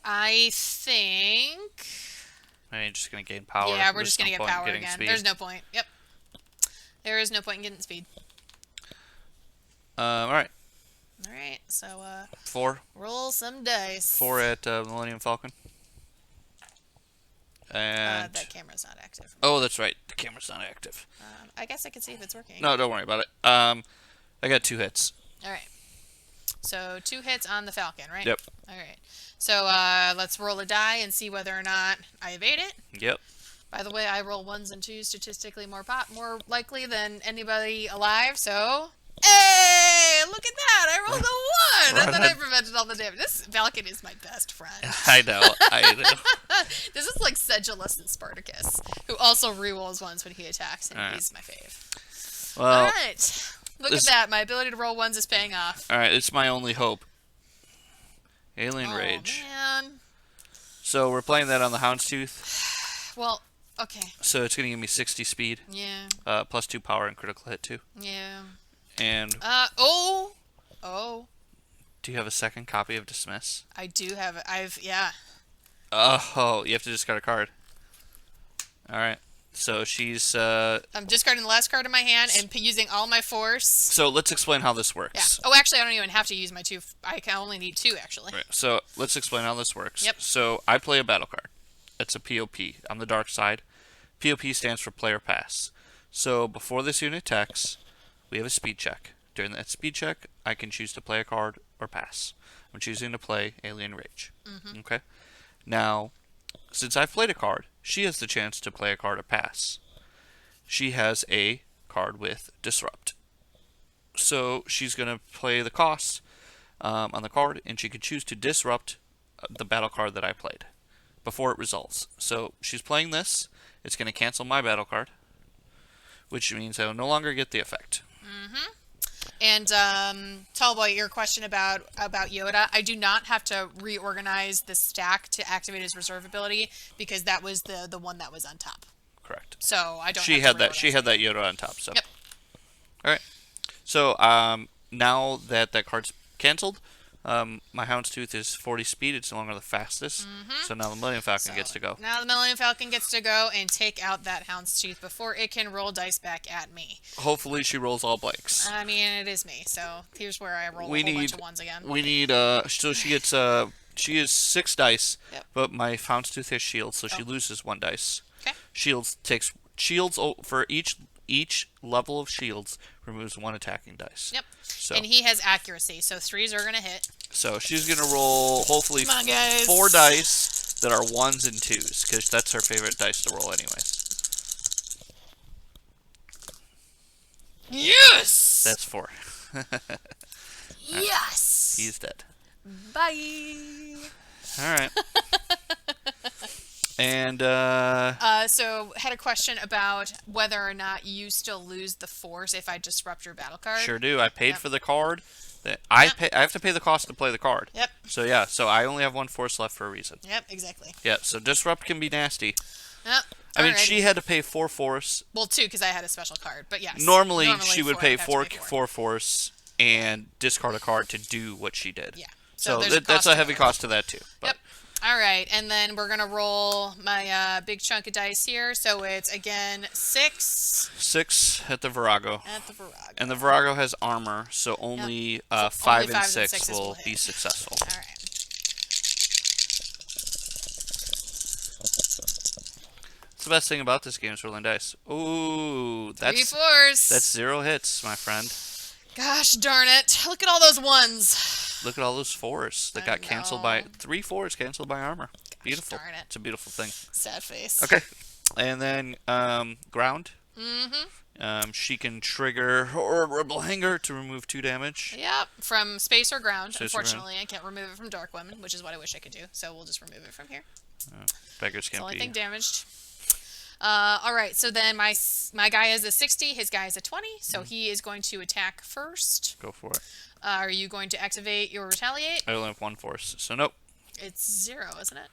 [SPEAKER 2] I think...
[SPEAKER 1] And you're just going to gain power.
[SPEAKER 2] Yeah, we're
[SPEAKER 1] There's
[SPEAKER 2] just going to
[SPEAKER 1] no
[SPEAKER 2] get
[SPEAKER 1] point in
[SPEAKER 2] power
[SPEAKER 1] getting
[SPEAKER 2] again.
[SPEAKER 1] speed.
[SPEAKER 2] There's no point. Yep. There is no point in getting speed.
[SPEAKER 1] All right.
[SPEAKER 2] All right, so
[SPEAKER 1] 4.
[SPEAKER 2] roll some dice.
[SPEAKER 1] 4 at Millennium Falcon. And
[SPEAKER 2] that camera's not active.
[SPEAKER 1] oh, that's right. The camera's not active.
[SPEAKER 2] I guess I can see if it's working.
[SPEAKER 1] No, don't worry about it. I got 2 hits.
[SPEAKER 2] All right. So 2 hits on the Falcon, right?
[SPEAKER 1] Yep.
[SPEAKER 2] All right. So let's roll a die and see whether or not I evade it.
[SPEAKER 1] Yep.
[SPEAKER 2] By the way, I roll 1s and 2s statistically more likely than anybody alive, so... Hey! Look at that! I rolled a 1! I thought I prevented all the damage. This Falcon is my best friend.
[SPEAKER 1] I know. I know.
[SPEAKER 2] This is like Sedulous and Spartacus, who also re-rolls 1s when he attacks, and he's my fave.
[SPEAKER 1] Well,
[SPEAKER 2] Alright. Look at that. My ability to roll 1s is paying off.
[SPEAKER 1] Alright, it's my only hope. Alien Rage.
[SPEAKER 2] Man.
[SPEAKER 1] So we're playing that on the Houndstooth.
[SPEAKER 2] Well, okay.
[SPEAKER 1] So it's going to give me 60 speed.
[SPEAKER 2] Yeah.
[SPEAKER 1] +2 power and critical hit too.
[SPEAKER 2] Yeah.
[SPEAKER 1] And
[SPEAKER 2] Oh.
[SPEAKER 1] do you have a second copy of Dismiss?
[SPEAKER 2] I do have it. Yeah.
[SPEAKER 1] Oh, you have to discard a card. Alright. So she's...
[SPEAKER 2] I'm discarding the last card in my hand and using all my force.
[SPEAKER 1] So let's explain how this
[SPEAKER 2] Yeah.
[SPEAKER 1] works.
[SPEAKER 2] Oh, actually, I don't even have to use my 2. I can only need 2, actually.
[SPEAKER 1] Right. So let's explain how this works.
[SPEAKER 2] Yep.
[SPEAKER 1] So I play a battle card. It's a POP. I'm the dark side. POP stands for player pass. So before this unit attacks, we have a speed check. During that speed check, I can choose to play a card or pass. I'm choosing to play Alien Rage. Okay? Now, since I've played a card, she has the chance to play a card or pass. She has a card with Disrupt. So she's going to play the cost on the card, and she can choose to disrupt the battle card that I played before it resolves. So she's playing this. It's going to cancel my battle card, which means I will no longer get the effect.
[SPEAKER 2] And Tallboy, your question about Yoda, I do not have to reorganize the stack to activate his reserve ability because that was the one that was on top.
[SPEAKER 1] correct.
[SPEAKER 2] So I don't
[SPEAKER 1] She
[SPEAKER 2] have
[SPEAKER 1] had
[SPEAKER 2] to
[SPEAKER 1] that.
[SPEAKER 2] reload
[SPEAKER 1] She had
[SPEAKER 2] anything.
[SPEAKER 1] that Yoda on top. So.
[SPEAKER 2] Yep.
[SPEAKER 1] All right. So now that that card's canceled, my Houndstooth is 40 speed. It's no longer the fastest. So now the Millennium Falcon
[SPEAKER 2] So
[SPEAKER 1] gets to go.
[SPEAKER 2] now the Millennium Falcon gets to go and take out that Houndstooth before it can roll dice back at me.
[SPEAKER 1] Hopefully she rolls all blanks.
[SPEAKER 2] I mean, it is me, so here's where I roll
[SPEAKER 1] We
[SPEAKER 2] a whole bunch
[SPEAKER 1] need
[SPEAKER 2] of ones again.
[SPEAKER 1] we need so she gets she is 6 dice,
[SPEAKER 2] Yep.
[SPEAKER 1] but my Houndstooth has shields, so she
[SPEAKER 2] Oh.
[SPEAKER 1] loses 1 dice.
[SPEAKER 2] Okay.
[SPEAKER 1] Shields for each level of shields removes 1 attacking dice.
[SPEAKER 2] Yep.
[SPEAKER 1] So
[SPEAKER 2] And he has accuracy, so 3s are gonna hit.
[SPEAKER 1] so she's gonna roll hopefully
[SPEAKER 2] Come on, guys.
[SPEAKER 1] 4 dice that are 1s and 2s, because that's her favorite dice to roll anyways.
[SPEAKER 2] Yes.
[SPEAKER 1] That's 4.
[SPEAKER 2] Yes.
[SPEAKER 1] He's dead.
[SPEAKER 2] Bye.
[SPEAKER 1] All right. And
[SPEAKER 2] So had a question about whether or not you still lose the force if I disrupt your battle card.
[SPEAKER 1] sure do. I paid
[SPEAKER 2] Yep.
[SPEAKER 1] for the card. That
[SPEAKER 2] Yep.
[SPEAKER 1] I have to pay the cost to play the card.
[SPEAKER 2] Yep.
[SPEAKER 1] So yeah. So I only have 1 force left for a reason.
[SPEAKER 2] Yep. Exactly.
[SPEAKER 1] Yeah. So disrupt can be nasty.
[SPEAKER 2] Yep.
[SPEAKER 1] I mean,
[SPEAKER 2] Alrighty.
[SPEAKER 1] she had to pay 4 force.
[SPEAKER 2] Well, 2 because I had a special card, but yes.
[SPEAKER 1] Normally she would
[SPEAKER 2] 4,
[SPEAKER 1] pay
[SPEAKER 2] I'd have to
[SPEAKER 1] 4
[SPEAKER 2] pay 4.
[SPEAKER 1] 4 force and discard a card to do what she did.
[SPEAKER 2] Yeah.
[SPEAKER 1] So
[SPEAKER 2] there's
[SPEAKER 1] that's
[SPEAKER 2] cost
[SPEAKER 1] a
[SPEAKER 2] to
[SPEAKER 1] heavy
[SPEAKER 2] it.
[SPEAKER 1] cost to that too. But
[SPEAKER 2] Yep. All right, and then we're gonna roll my big chunk of dice here. So it's again 6
[SPEAKER 1] 6 at the Virago.
[SPEAKER 2] at the Virago.
[SPEAKER 1] And the Virago has armor, so only
[SPEAKER 2] So
[SPEAKER 1] 5
[SPEAKER 2] only
[SPEAKER 1] and
[SPEAKER 2] 5s and
[SPEAKER 1] 6
[SPEAKER 2] 6s
[SPEAKER 1] will
[SPEAKER 2] will
[SPEAKER 1] be
[SPEAKER 2] hit.
[SPEAKER 1] successful.
[SPEAKER 2] All right.
[SPEAKER 1] That's the best thing about this game is rolling dice. Ooh,
[SPEAKER 2] 3
[SPEAKER 1] that's
[SPEAKER 2] 4s.
[SPEAKER 1] 0 hits, my friend.
[SPEAKER 2] Gosh darn it! Look at all those 1s.
[SPEAKER 1] Look at all those 4s that
[SPEAKER 2] I
[SPEAKER 1] got canceled by
[SPEAKER 2] know.
[SPEAKER 1] 3 4s canceled by armor. Beautiful.
[SPEAKER 2] darn it.
[SPEAKER 1] It's a beautiful thing.
[SPEAKER 2] Sad face.
[SPEAKER 1] Okay, and then ground.
[SPEAKER 2] Mm-hmm.
[SPEAKER 1] She can trigger or Rebel Hanger to remove 2 damage.
[SPEAKER 2] Yep. From space or ground.
[SPEAKER 1] Space or ground.
[SPEAKER 2] Unfortunately, I can't remove it from Dark Women, which is what I wish I could do. So we'll just remove it from here.
[SPEAKER 1] Beggars
[SPEAKER 2] It's the
[SPEAKER 1] can't
[SPEAKER 2] only
[SPEAKER 1] be.
[SPEAKER 2] thing damaged. All right, so then my guy is a 60, his guy is a 20, so he is going to attack first.
[SPEAKER 1] Go for it.
[SPEAKER 2] Are you going to activate your retaliate?
[SPEAKER 1] I only have 1 force, so nope.
[SPEAKER 2] It's 0, isn't it?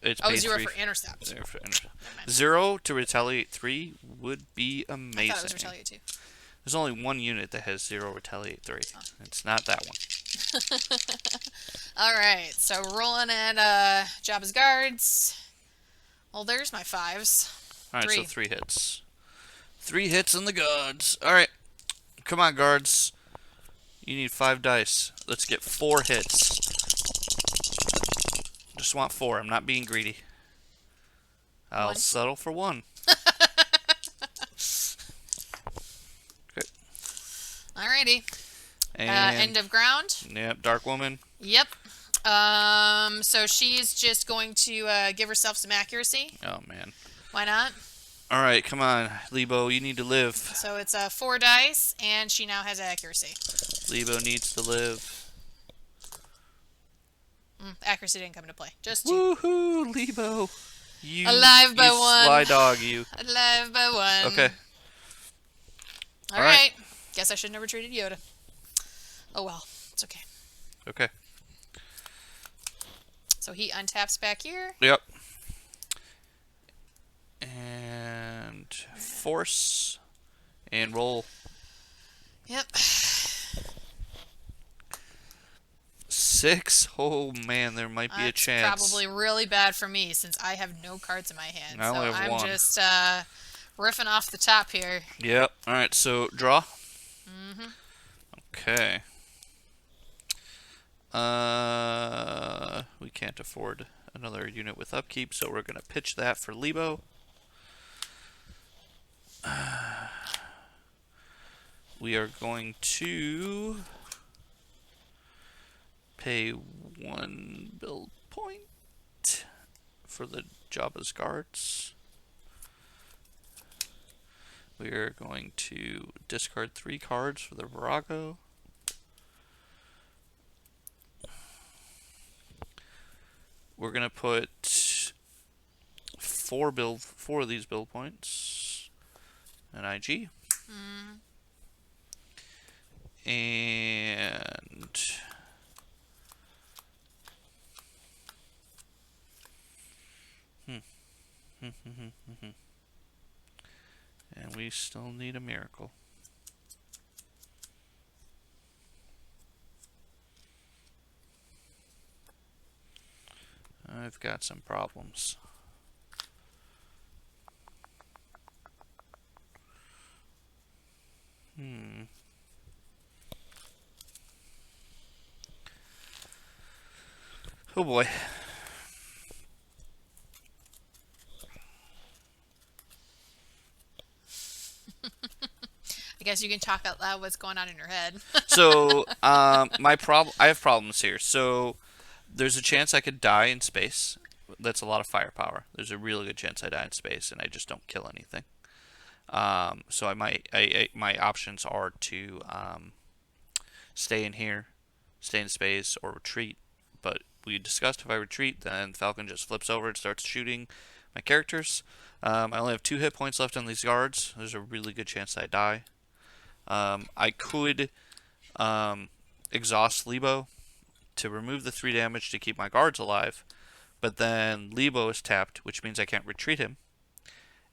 [SPEAKER 1] It's
[SPEAKER 2] Oh,
[SPEAKER 1] pay
[SPEAKER 2] 0
[SPEAKER 1] 3.
[SPEAKER 2] for intercept.
[SPEAKER 1] 0 for intercept.
[SPEAKER 2] Never mind.
[SPEAKER 1] 0 to retaliate 3 would be amazing.
[SPEAKER 2] I thought it was retaliate 2.
[SPEAKER 1] There's only 1 unit that has 0 retaliate 3. It's not that one.
[SPEAKER 2] All right, so rolling at Jabba's guards. Well, there's my 5s.
[SPEAKER 1] Alright,
[SPEAKER 2] 3.
[SPEAKER 1] so 3 hits. 3 hits on the guards. Alright. Come on, guards. You need 5 dice. Let's get 4 hits. Just want 4. I'm not being greedy. I'll
[SPEAKER 2] 1.
[SPEAKER 1] settle for 1. Okay.
[SPEAKER 2] Alrighty.
[SPEAKER 1] And
[SPEAKER 2] End of ground.
[SPEAKER 1] yep, Dark Woman.
[SPEAKER 2] Yep. So she's just going to give herself some accuracy.
[SPEAKER 1] Oh man.
[SPEAKER 2] Why not?
[SPEAKER 1] Alright, come on, Lebo, you need to live.
[SPEAKER 2] So it's 4 dice, and she now has accuracy.
[SPEAKER 1] Lebo needs to live.
[SPEAKER 2] Accuracy didn't come into play. Just 2.
[SPEAKER 1] Woohoo, Lebo. You,
[SPEAKER 2] Alive by
[SPEAKER 1] you
[SPEAKER 2] 1.
[SPEAKER 1] sly dog, you.
[SPEAKER 2] Alive by 1.
[SPEAKER 1] Okay.
[SPEAKER 2] All
[SPEAKER 1] Alright.
[SPEAKER 2] right. Guess I should never treated Yoda. Oh well, it's okay.
[SPEAKER 1] Okay.
[SPEAKER 2] So he untaps back here.
[SPEAKER 1] Yep. And force and roll.
[SPEAKER 2] Yep.
[SPEAKER 1] 6. Oh man, there might be a
[SPEAKER 2] That's
[SPEAKER 1] chance.
[SPEAKER 2] probably really bad for me since I have no cards in my hand.
[SPEAKER 1] I only
[SPEAKER 2] so
[SPEAKER 1] have
[SPEAKER 2] I'm
[SPEAKER 1] 1.
[SPEAKER 2] just riffing off the top here.
[SPEAKER 1] Yep. Alright, so draw. Okay. We can't afford another unit with upkeep, so we're gonna pitch that for Lebo. We are going to pay 1 build point for the Jabba's guards. We are going to discard 3 cards for the Virago. We're gonna put 4 of these build points. An IG. And And we still need a miracle. I've got some problems. Oh boy.
[SPEAKER 2] I guess you can talk out loud what's going on in your head.
[SPEAKER 1] So, I have problems here. So, there's a chance I could die in space. That's a lot of firepower. There's a really good chance I die in space, and I just don't kill anything. So my options are to stay in here, stay in space, or retreat. But we discussed if I retreat, then Falcon just flips over and starts shooting my characters. I only have 2 hit points left on these guards. There's a really good chance I die. I could exhaust Lebo to remove the 3 damage to keep my guards alive, but then Lebo is tapped, which means I can't retreat him.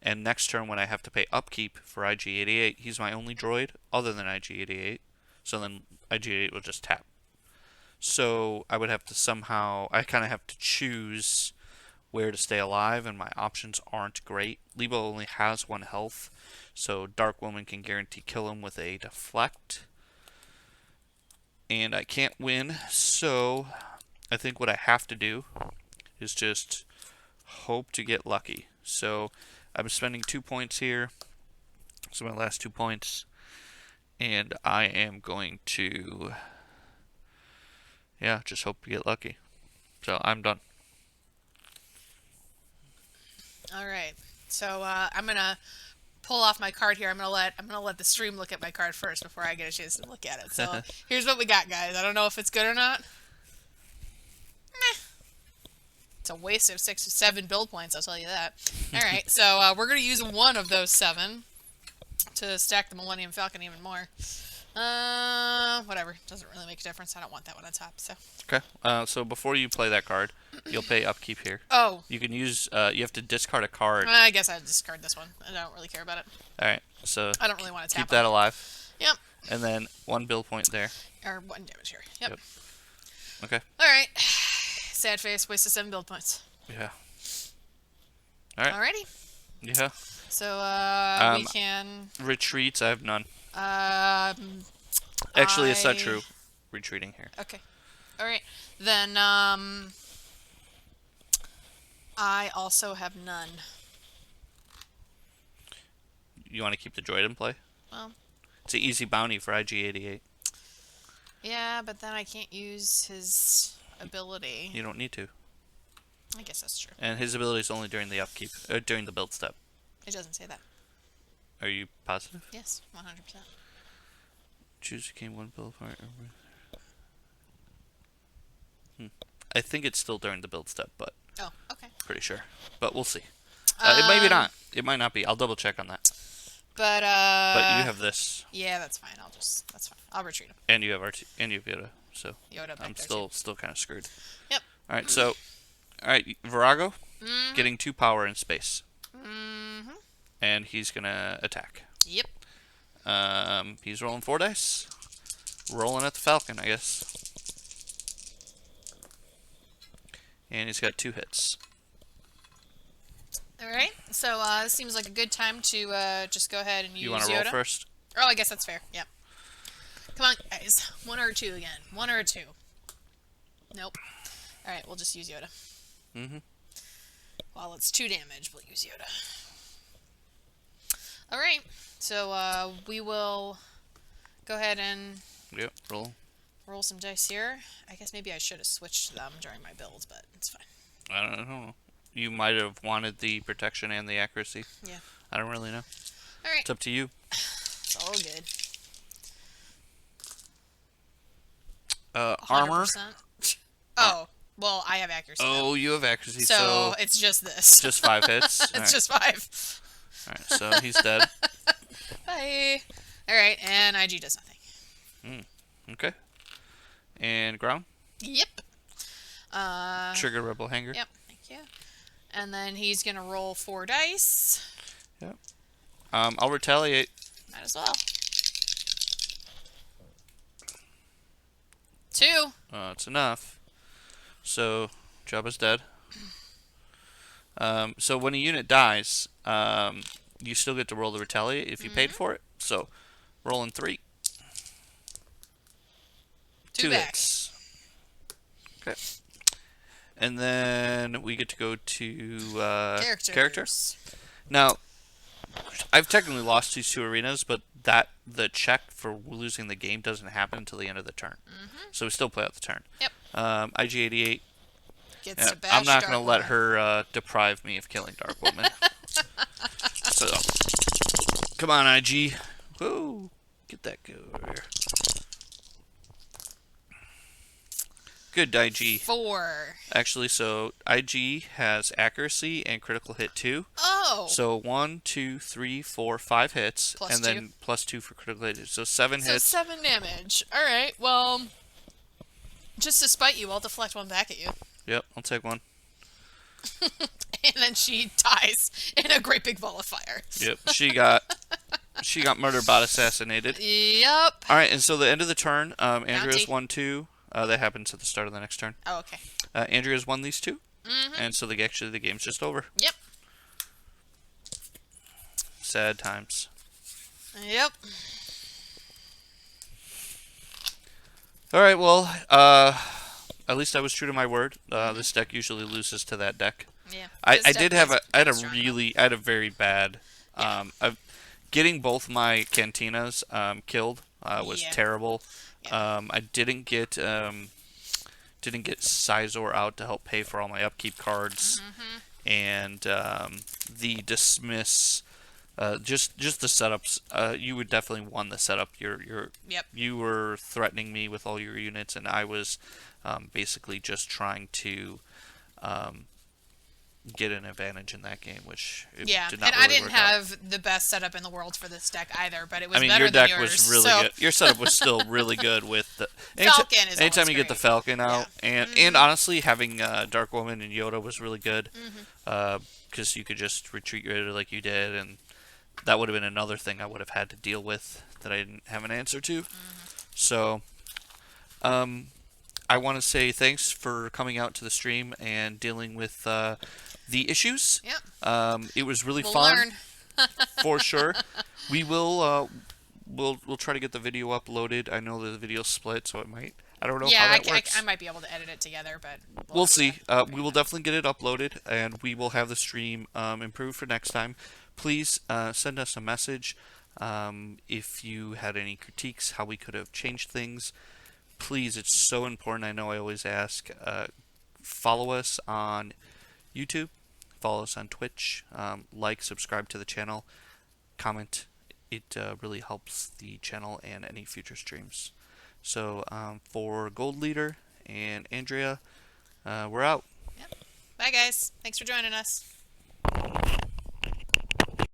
[SPEAKER 1] And next turn, when I have to pay upkeep for IG-88, he's my only droid other than IG-88. So then IG-88 will just tap. So I would have to somehow, I kind of have to choose where to stay alive, and my options aren't great. Lebo only has 1 health, so Dark Woman can guarantee kill him with a deflect. And I can't win, so I think what I have to do is just hope to get lucky. So I'm spending 2 points here. So my last 2 points. And I am going to, yeah, just hope to get lucky. So I'm done.
[SPEAKER 2] All right. So I'm gonna pull off my card here. I'm gonna let the stream look at my card first before I get a chance to look at it. So here's what we got, guys. I don't know if it's good or not. Meh. It's a waste of 7 build points, I'll tell you that. All right, so we're gonna use 1 of those 7 to stack the Millennium Falcon even more. Whatever. Doesn't really make a difference. I don't want that one on top. So.
[SPEAKER 1] Okay. So before you play that card, you'll pay upkeep here.
[SPEAKER 2] Oh.
[SPEAKER 1] You can use. You have to discard a card.
[SPEAKER 2] I guess I'd discard this one. I don't really care about it.
[SPEAKER 1] All right. So
[SPEAKER 2] I don't really want to tap
[SPEAKER 1] keep that alive.
[SPEAKER 2] Yep.
[SPEAKER 1] And then 1 build point there.
[SPEAKER 2] Or 1 damage here. Yep.
[SPEAKER 1] Okay.
[SPEAKER 2] All right. Sad face. Wasted 7 build points.
[SPEAKER 1] Yeah. All right.
[SPEAKER 2] Alrighty.
[SPEAKER 1] Yeah.
[SPEAKER 2] So we can
[SPEAKER 1] retreats. I have none.
[SPEAKER 2] Actually,
[SPEAKER 1] it's not true. Retreating here.
[SPEAKER 2] Okay. All right. Then I also have none.
[SPEAKER 1] You want to keep the droid in play?
[SPEAKER 2] Well,
[SPEAKER 1] it's an easy bounty for IG-88.
[SPEAKER 2] Yeah, but then I can't use his ability.
[SPEAKER 1] You don't need to.
[SPEAKER 2] I guess that's true.
[SPEAKER 1] And his ability is only during the upkeep, during the build step.
[SPEAKER 2] It doesn't say that.
[SPEAKER 1] Are you positive?
[SPEAKER 2] Yes, 100%.
[SPEAKER 1] Choose a game 1 build part. I think it's still during the build step, but
[SPEAKER 2] oh, okay.
[SPEAKER 1] Pretty sure. But we'll see. It might be not. It might not be. I'll double check on that.
[SPEAKER 2] But
[SPEAKER 1] you have this.
[SPEAKER 2] Yeah, that's fine. That's fine. I'll retreat him.
[SPEAKER 1] And you have and you have Yoda. So
[SPEAKER 2] Yoda
[SPEAKER 1] I'm still kind of screwed.
[SPEAKER 2] Yep.
[SPEAKER 1] All right. So, all right, Virago,
[SPEAKER 2] Mm-hmm.
[SPEAKER 1] getting 2 power in space.
[SPEAKER 2] Mm-hmm.
[SPEAKER 1] And he's gonna attack.
[SPEAKER 2] Yep.
[SPEAKER 1] He's rolling 4 dice. Rolling at the Falcon, I guess. And he's got 2 hits.
[SPEAKER 2] All right. So this seems like a good time to just go ahead and use Yoda.
[SPEAKER 1] You want to roll first?
[SPEAKER 2] Oh, I guess that's fair. Yep. Come on, guys. 1 or 2 again. 1 or 2. Nope. All right, we'll just use Yoda.
[SPEAKER 1] Mm-hmm.
[SPEAKER 2] While it's 2 damage, we'll use Yoda. All right. So we will go ahead and roll some dice here. I guess maybe I should have switched them during my build, but it's fine.
[SPEAKER 1] I don't know. You might have wanted the protection and the accuracy.
[SPEAKER 2] Yeah.
[SPEAKER 1] I don't really know.
[SPEAKER 2] All right.
[SPEAKER 1] It's up to you.
[SPEAKER 2] It's all good.
[SPEAKER 1] Armor.
[SPEAKER 2] Oh, well, I have accuracy.
[SPEAKER 1] Oh, you have accuracy.
[SPEAKER 2] So it's just this.
[SPEAKER 1] Just 5 hits.
[SPEAKER 2] It's just 5.
[SPEAKER 1] All right, so he's dead.
[SPEAKER 2] Bye. All right, and IG does nothing.
[SPEAKER 1] Okay. And ground.
[SPEAKER 2] Yep.
[SPEAKER 1] Trigger rebel hanger.
[SPEAKER 2] Yep. Thank you. And then he's gonna roll 4 dice.
[SPEAKER 1] Yep. I'll retaliate.
[SPEAKER 2] Might as well. 2.
[SPEAKER 1] It's enough. So, Jabba's dead. So when a unit dies, you still get to roll the retaliate if you paid for it. So, rolling 3. 2
[SPEAKER 2] back.
[SPEAKER 1] hits. Okay. And then we get to go to character. Now, I've technically lost these 2 arenas, but the check for losing the game doesn't happen until the end of the turn. So we still play out the turn.
[SPEAKER 2] Yep.
[SPEAKER 1] IG-88.
[SPEAKER 2] Gets to bash
[SPEAKER 1] I'm not going to let
[SPEAKER 2] Dark
[SPEAKER 1] her deprive me of killing Dark Woman. So, come on, IG. Woo! Get that go over here. Good, IG.
[SPEAKER 2] 4.
[SPEAKER 1] Actually, so IG has accuracy and critical hit 2.
[SPEAKER 2] Oh.
[SPEAKER 1] So 1, 2, 3, 4, 5 hits,
[SPEAKER 2] Plus
[SPEAKER 1] and
[SPEAKER 2] 2.
[SPEAKER 1] then plus 2 for critical hit. So 7
[SPEAKER 2] So
[SPEAKER 1] hits.
[SPEAKER 2] 7 damage. All right. Well, just to spite you, I'll deflect 1 back at you.
[SPEAKER 1] Yep, I'll take 1.
[SPEAKER 2] And then she dies in a great big ball of fire.
[SPEAKER 1] Yep, she got murder bot assassinated.
[SPEAKER 2] Yep.
[SPEAKER 1] All right, and so the end of the turn, Andrea's
[SPEAKER 2] Bounty.
[SPEAKER 1] won 2. That happens at the start of the next turn.
[SPEAKER 2] Oh, okay.
[SPEAKER 1] Andrea's won these 2, and so the game's just over.
[SPEAKER 2] Yep.
[SPEAKER 1] Sad times.
[SPEAKER 2] Yep.
[SPEAKER 1] All right, well, at least I was true to my word. This deck usually loses to that deck.
[SPEAKER 2] Yeah.
[SPEAKER 1] I
[SPEAKER 2] This
[SPEAKER 1] did
[SPEAKER 2] deck
[SPEAKER 1] have
[SPEAKER 2] is
[SPEAKER 1] I had a
[SPEAKER 2] strong.
[SPEAKER 1] really I had a very bad getting both my cantinas killed was
[SPEAKER 2] Yeah.
[SPEAKER 1] terrible.
[SPEAKER 2] Yeah.
[SPEAKER 1] I didn't get Sizor out to help pay for all my upkeep cards, and the dismiss. Just the setups. You would definitely won the setup.
[SPEAKER 2] Yep.
[SPEAKER 1] You were threatening me with all your units, and I was basically just trying to get an advantage in that game, which
[SPEAKER 2] Yeah,
[SPEAKER 1] did not
[SPEAKER 2] and
[SPEAKER 1] really
[SPEAKER 2] I didn't
[SPEAKER 1] work out.
[SPEAKER 2] have the best setup in the world for this deck either, but it was
[SPEAKER 1] I mean,
[SPEAKER 2] better
[SPEAKER 1] your
[SPEAKER 2] than
[SPEAKER 1] deck
[SPEAKER 2] yours.
[SPEAKER 1] was really
[SPEAKER 2] so.
[SPEAKER 1] good. Your setup was still really good with the
[SPEAKER 2] Falcon is
[SPEAKER 1] anytime
[SPEAKER 2] always
[SPEAKER 1] you get the
[SPEAKER 2] great.
[SPEAKER 1] Falcon out, and honestly, having Dark Woman and Yoda was really good because you could just retreat your Yoda like you did, and that would have been another thing I would have had to deal with that I didn't have an answer to. So, I want to say thanks for coming out to the stream and dealing with the issues.
[SPEAKER 2] Yep.
[SPEAKER 1] It was really
[SPEAKER 2] We'll
[SPEAKER 1] fun.
[SPEAKER 2] learn.
[SPEAKER 1] For sure. We will we'll try to get the video uploaded. I know the video's split, so it might. I don't know
[SPEAKER 2] Yeah,
[SPEAKER 1] how that works.
[SPEAKER 2] I might be able to edit it together, but
[SPEAKER 1] We'll see. We will definitely get it uploaded, and we will have the stream improved for next time. Please send us a message if you had any critiques, how we could have changed things. Please, it's so important. I know I always ask. Follow us on YouTube. Follow us on Twitch. Like, subscribe to the channel. Comment. It really helps the channel and any future streams. So for Gold Leader and Andrea, we're out.
[SPEAKER 2] Yep. Bye, guys. Thanks for joining us.